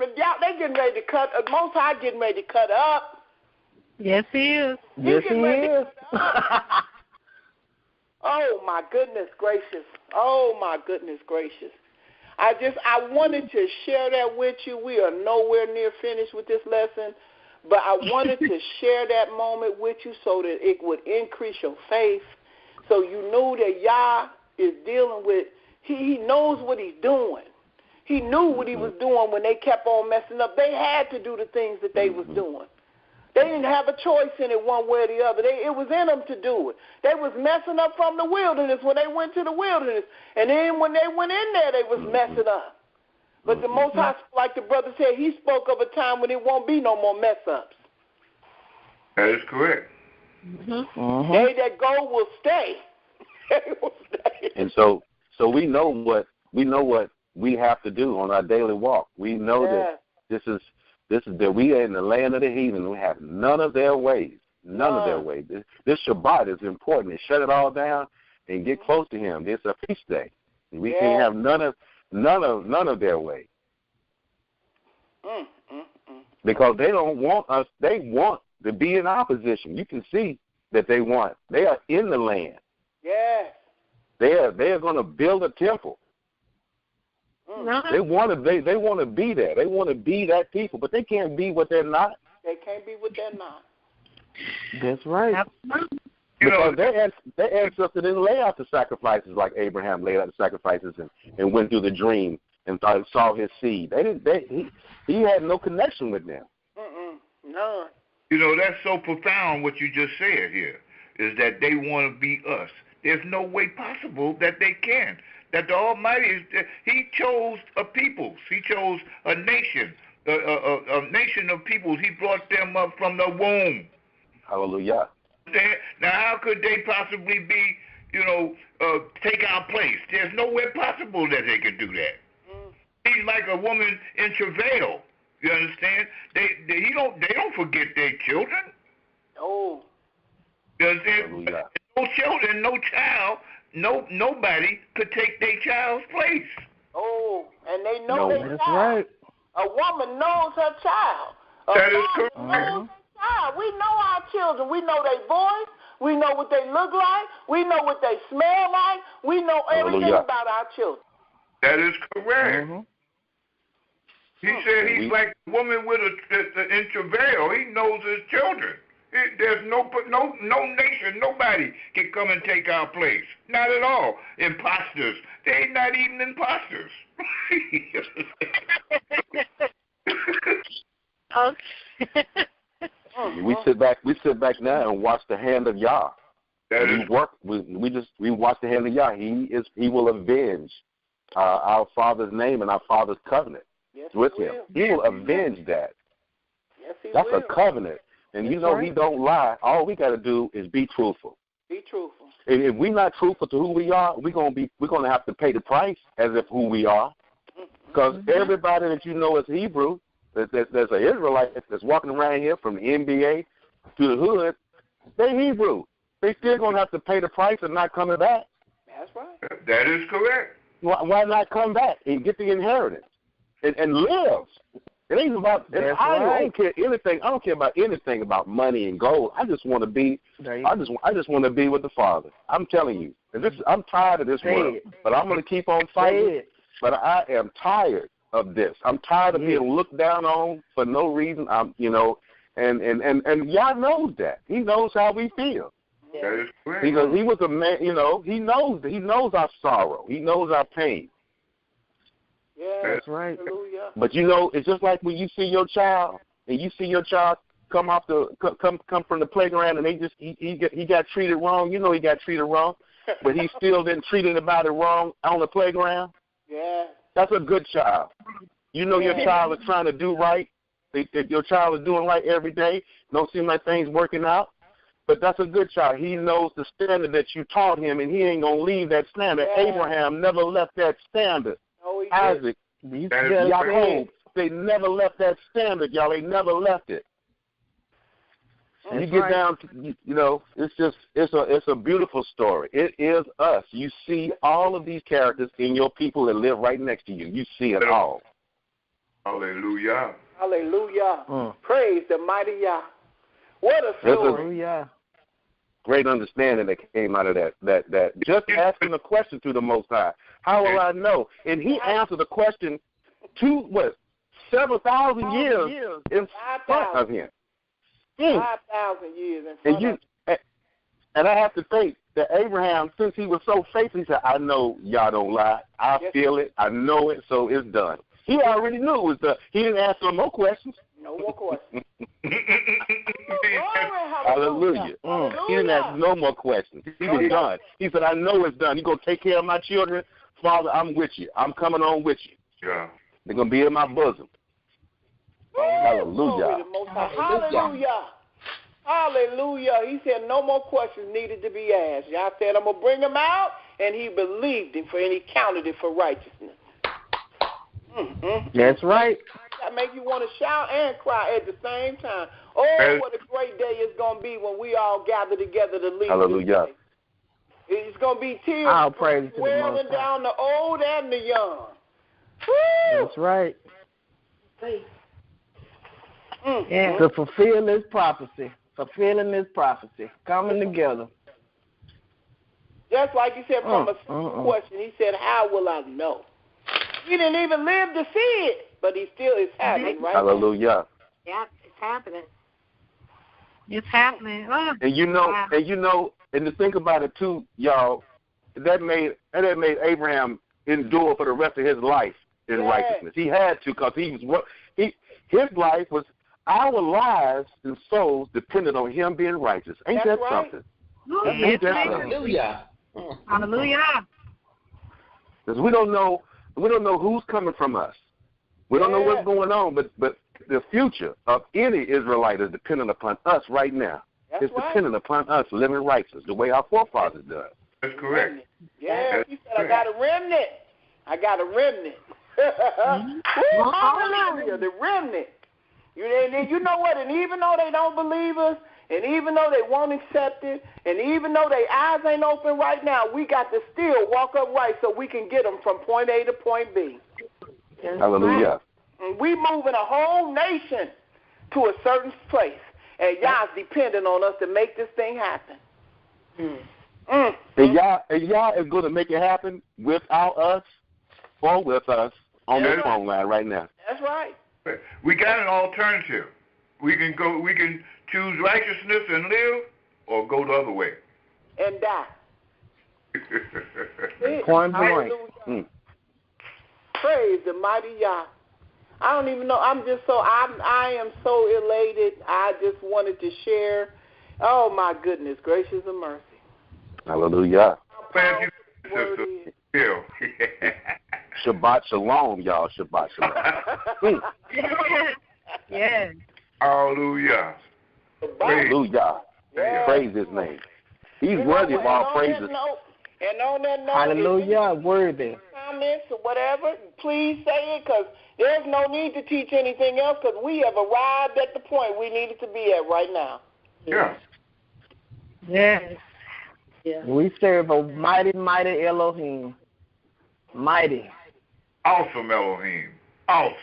ready to cut. Most High getting ready to cut up. Yes, he is. Yes, he is. Oh, my goodness gracious. Oh, my goodness gracious. I wanted to share that with you. We are nowhere near finished with this lesson, but I wanted to share that moment with you so that it would increase your faith, so you knew that Yah is dealing with, he knows what he's doing. He knew what he was doing when they kept on messing up. They had to do the things that they was doing. They didn't have a choice in it one way or the other. It was in them to do it. They was messing up from the wilderness when they went to the wilderness. And then when they went in there, they was messing up. But the Most High, like the brother said, he spoke of a time when it won't be no more mess-ups. That is correct. They that go will stay. They will stay. And so we know what we have to do on our daily walk. We know that this is that we are in the land of the heathen. We have none of their ways. None of their ways. This Shabbat is important. And shut it all down and get close to him. It's a feast day. We can't have none of their ways. Because they don't want us. They want to be in opposition. You can see that they are in the land. Yes. They are going to build a temple. They want to be there. They want to be that people, but they can't be what they're not. They can't be what they're not. That's right. Because their ancestors didn't lay out the sacrifices like Abraham laid out the sacrifices and went through the dream and saw his seed. He had no connection with them. None. You know, that's so profound what you just said here, is that they want to be us. There's no way possible that they can. That the Almighty, he chose a peoples. He chose a nation, a nation of peoples. He brought them up from the womb. Hallelujah. Now, how could they possibly be, take our place? There's nowhere possible that they could do that. He's like a woman in travail. You understand? They don't forget their children. Oh. You understand? Hallelujah. No children, no child. Nobody could take their child's place. Oh, and they know their that's child. right. A woman knows her child. That is correct. Knows her child. We know our children. We know their voice. We know what they look like. We know what they smell like. We know everything about our children. That is correct. He said he's like a woman with in travail. He knows his children. There's no nation, nobody can come and take our place. Not at all. Imposters. They're not even imposters. We sit back now and watch the hand of Yah. We watch the hand of Yah. He will avenge our Father's name and our Father's covenant with him. He will avenge that. Yes, he That's will. a covenant. And you know he don't lie. All we got to do is be truthful. Be truthful. And if we're not truthful to who we are, we're gonna have to pay the price as if who we are. Because everybody that you know is Hebrew, there's an Israelite that's walking around here from the NBA to the hood, they're Hebrew. They still gonna have to pay the price of not coming back. That's right. That is correct. Why not come back and get the inheritance and live? It ain't about. I don't care anything. I don't care about anything about money and gold. I just want to be. I just want to be with the Father. I'm telling you. And I'm tired of this world, but I'm going to keep on fighting. But I am tired of this. I'm tired of being looked down on for no reason. And Yah knows that. He knows how we feel. That is correct. Because he was a man. He knows our sorrow. He knows our pain. Yeah, that's right. Hallelujah. But it's just like when you see your child and you see your child come from the playground and he got treated wrong. You know he got treated wrong, but he still didn't treat anybody wrong on the playground. Yeah, that's a good child. You know your child is trying to do right. Your child is doing right every day. Don't seem like things working out, but that's a good child. He knows the standard that you taught him, and he ain't gonna leave that standard. Yeah. Abraham never left that standard. Isaac, Jacob, they never left that standard, y'all. They never left it. And you get down to, it's a beautiful story. It is us. You see all of these characters in your people that live right next to you. You see it all. Hallelujah. Hallelujah. Praise the mighty Yah. What a story. Great understanding that came out of that just asking a question to the Most High. How will I know? And he answered the question several thousand years in front of him. 5,000 years in front of him. And I have to think that Abraham, since he was so faithful, he said, I know y'all don't lie. I feel it. I know it, so it's done. He already knew it was done. He didn't ask no more questions. No more questions. Hallelujah. He didn't ask no more questions. He was done. He said, I know it's done. You're going to take care of my children? Father, I'm with you. I'm coming on with you. Yeah. They're going to be in my bosom. Hallelujah. Hallelujah. Hallelujah. He said no more questions needed to be asked. Y'all said, I'm going to bring him out, and he believed him, and he counted it for righteousness. That's right. That make you want to shout and cry at the same time. Oh, what a great day it's going to be when we all gather together to lead. Hallelujah. It's going to be tears wailing down the old and the young. Woo! That's right. To fulfill this prophecy. Fulfilling this prophecy. Coming together. Just like you said from a question, he said, how will I know? He didn't even live to see it, but he still is happening, right? Hallelujah. Yeah, it's happening. It's happening. And to think about it too, y'all, that made Abraham endure for the rest of his life in righteousness. He had to, because his life was, our lives and souls depended on him being righteous. Ain't that something? Hallelujah. Hallelujah. Because we don't know who's coming from us. We don't know what's going on, but the future of any Israelite is dependent upon us right now. It's dependent upon us living righteous, the way our forefathers did. That's correct. Yeah, he said, I got a remnant. Hallelujah, the remnant. You know what? And even though they don't believe us, and even though they won't accept it, and even though their eyes ain't open right now, we got to still walk upright so we can get them from point A to point B. Hallelujah. And we moving a whole nation to a certain place, and Yah's depending on us to make this thing happen. And Yah is going to make it happen without us or with us on the phone line right now. That's right. We got an alternative. We can choose righteousness and live, or go the other way and die. Point blank. Praise the mighty Yah. I don't even know. I am so elated. I just wanted to share. Oh my goodness, gracious and mercy. Hallelujah. Glad you, Sister Bill. Shabbat shalom, y'all. Shabbat shalom. Yes. Hallelujah. Hallelujah. Yeah. Praise his name. He's worthy of all praises. And on that note, Hallelujah, worthy. Comments or whatever, please say it, because there's no need to teach anything else, because we have arrived at the point we needed to be at right now. Yeah. Yes. Yeah. We serve a mighty, mighty Elohim. Mighty. Awesome, Elohim. Awesome.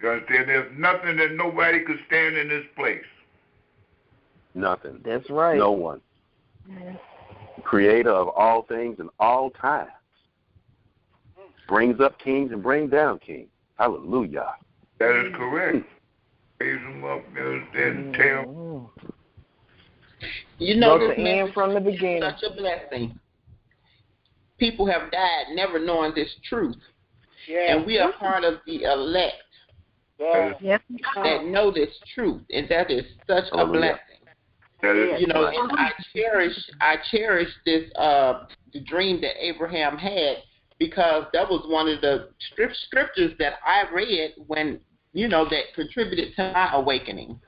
You understand? There's nothing that nobody could stand in this place. Nothing. That's right. No one. Creator of all things and all times. Brings up kings and brings down kings. Hallelujah. That is correct. Raise them up, you understand? Tell them. You know, Go this to message end from the is beginning. such a blessing. People have died never knowing this truth. Yeah. And we are part of the elect Yeah. Yes. that know this truth, and that is such a Hallelujah. blessing. That is You know, and I cherish this the dream that Abraham had, because that was one of the scriptures that I read when, you know, that contributed to my awakening.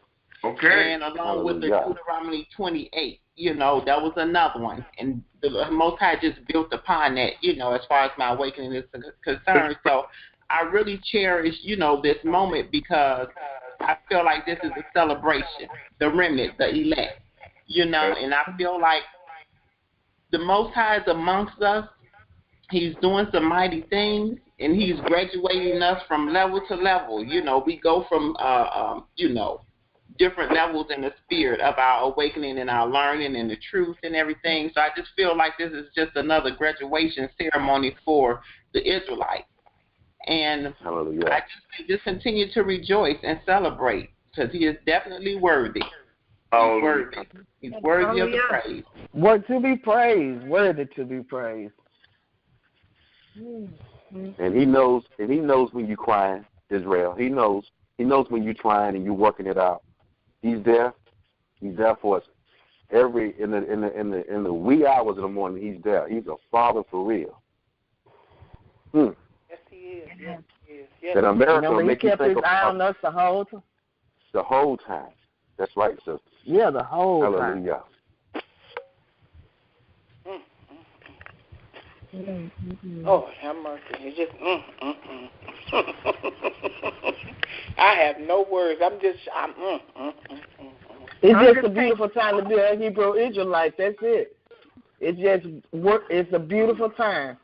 okay. And along with the Hallelujah. Deuteronomy 28, you know, that was another one. And the Most High just built upon that, you know, as far as my awakening is concerned. So I really cherish, you know, this moment, because I feel like this is a celebration, the remnant, the elect, you know, and I feel like the Most High is amongst us. He's doing some mighty things, and he's graduating us from level to level. You know, we go from, you know, different levels in the spirit of our awakening and our learning and the truth and everything. So I just feel like this is just another graduation ceremony for the Israelites. And Hallelujah. I just continue to rejoice and celebrate, because he is definitely worthy. He's worthy. He's worthy of the praise. Worthy to be praised. Worthy to be praised. And he knows when you're crying, Israel. He knows when you're trying and you're working it out. He's there. He's there for us. In the wee hours of the morning, he's there. He's a father for real. Yes, he is. Yes, he is. Yes. That America will He make you kept think his eye on about us the whole time. the whole time. That's right, sister. Yeah, the whole time. Hallelujah. Oh, have mercy. It's just, I have no words. It's just a beautiful time to be a Hebrew Israelite. That's it. It's a beautiful time.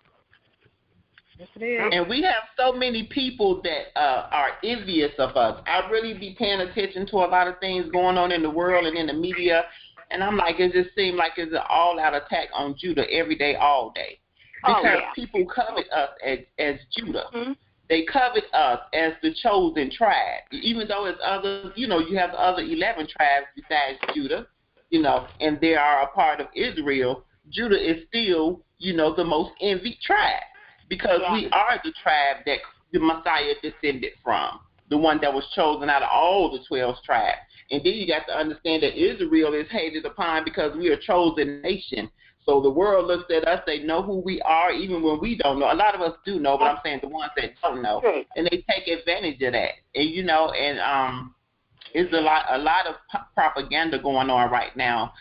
Yes, it is. And we have so many people that are envious of us. I really be paying attention to a lot of things going on in the world and in the media, and I'm like, it just seems like it's an all-out attack on Judah every day, all day. Because people covet us as Judah. Mm-hmm. They covet us as the chosen tribe. Even though it's other, you know, you have the other 11 tribes besides Judah, you know, and they are a part of Israel, Judah is still, you know, the most envied tribe. Because we are the tribe that the Messiah descended from, the one that was chosen out of all the 12 tribes. And then you got to understand that Israel is hated upon because we are a chosen nation. So the world looks at us, they know who we are, even when we don't know. A lot of us do know, but I'm saying the ones that don't know. And they take advantage of that. And, you know, and it's a lot of propaganda going on right now.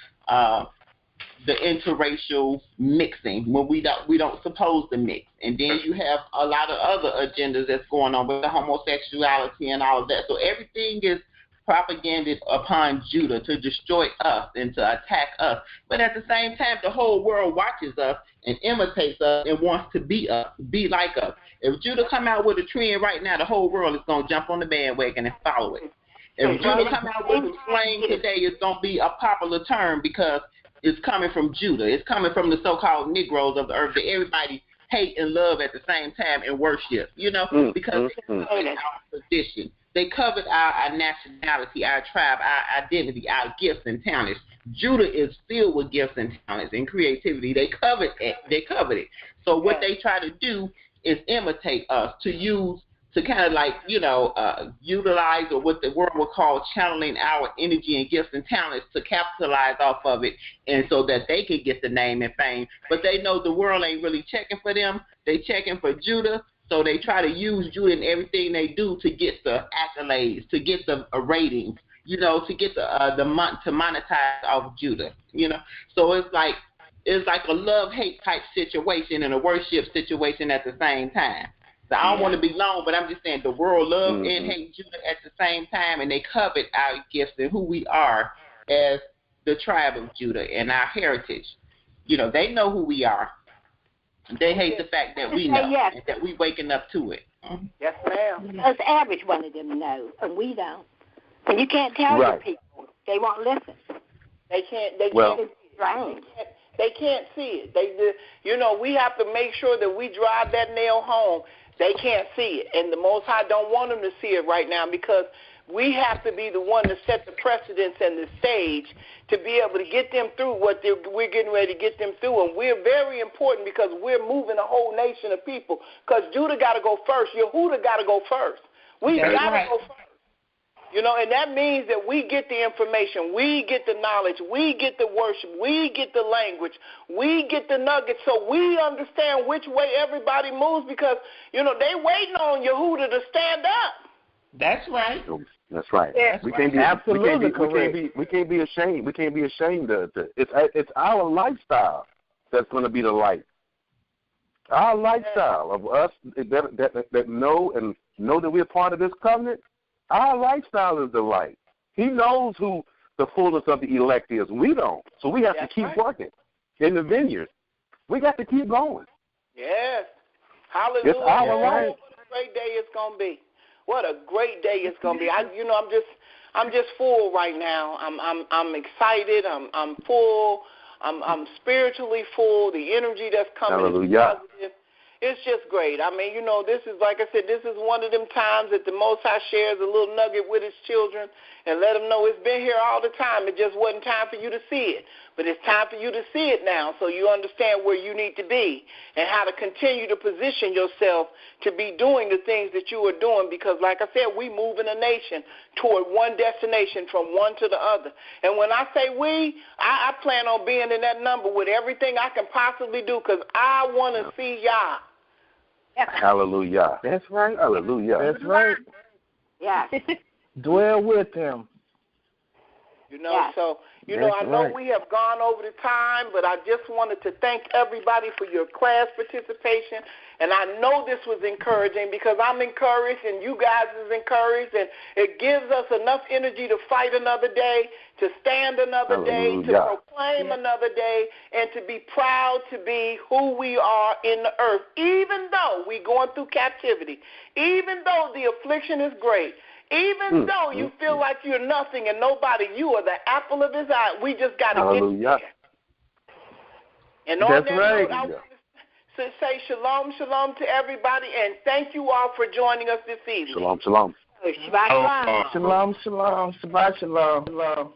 The interracial mixing when we don't supposed to mix, and then you have a lot of other agendas that's going on with the homosexuality and all of that. So everything is propaganded upon Judah to destroy us and to attack us. But at the same time, the whole world watches us and imitates us and wants to be us, be like us. If Judah come out with a trend right now, the whole world is going to jump on the bandwagon and follow it. If Judah come out with a slang today, it's going to be a popular term because it's coming from Judah. It's coming from the so-called Negroes of the earth that everybody hate and love at the same time and worship, you know, because they covet our tradition. They covet our nationality, our tribe, our identity, our gifts and talents. Judah is filled with gifts and talents and creativity. They covet it. So what they try to do is imitate us, to use kind of like, utilize, or what the world would call channeling our energy and gifts and talents to capitalize off of it, and so that they could get the name and fame. But they know the world ain't really checking for them. They checking for Yehudah, so they try to use Yehudah in everything they do to get the accolades, to get the ratings, to get to monetize off Yehudah. So it's like a love-hate type situation and a worship situation at the same time. So I don't want to be long, but I'm just saying the world loves and hates Yehudah at the same time, and they covet our gifts and who we are as the tribe of Yehudah and our heritage. They know who we are. They hate the fact that we know and that we waking up to it. Yes, ma'am. Us average one of them know, and we don't. And you can't tell the people. They won't listen. They can't. Right. They can't see it. We have to make sure that we drive that nail home. They can't see it, and the Most High don't want them to see it right now, because we have to be the one to set the precedence and the stage to be able to get them through what we're getting ready to get them through. And we're very important, because we're moving a whole nation of people, because Yehudah got to go first. Yehudah got to go first. We got to go first. And that means that we get the information, we get the knowledge, we get the worship, we get the language, we get the nuggets, so we understand which way everybody moves, because, they waiting on Yehudah to stand up. That's right. That's right. Yes. We can't be absolutely we can't be ashamed. We can't be ashamed of it. It's our lifestyle that's going to be the light. Our lifestyle of us that know that we're part of this covenant. Our lifestyle is the light. He knows who the fullness of the elect is. We don't. So we have to keep working in the vineyard. We got to keep going. Yes. Hallelujah. It's our life. What a great day it's going to be. What a great day it's going to be. I'm just full right now. I'm excited. I'm full. I'm spiritually full. The energy that's coming is positive. It's just great. I mean, this is, like I said, this is one of them times that the Most High shares a little nugget with his children and let them know it's been here all the time. It just wasn't time for you to see it. But it's time for you to see it now, so you understand where you need to be and how to continue to position yourself to be doing the things that you are doing, because, like I said, we move in a nation toward one destination, from one to the other. And when I say we, I plan on being in that number with everything I can possibly do, because I want to see y'all. Hallelujah. That's right. Hallelujah. That's right. Yeah. Dwell with him. So, I know we have gone over the time, but I just wanted to thank everybody for your class participation. And I know this was encouraging, because I'm encouraged and you guys is encouraged, and it gives us enough energy to fight another day, to stand another day, to proclaim another day, and to be proud to be who we are in the earth, even though we're going through captivity, even though the affliction is great, even though you feel like you're nothing and nobody, you are the apple of his eye. We just got to get there. And on that note, I want to say shalom, shalom to everybody, and thank you all for joining us this evening. Shalom, shalom. Shabbat shalom. Shalom, shalom. Shabbat shalom.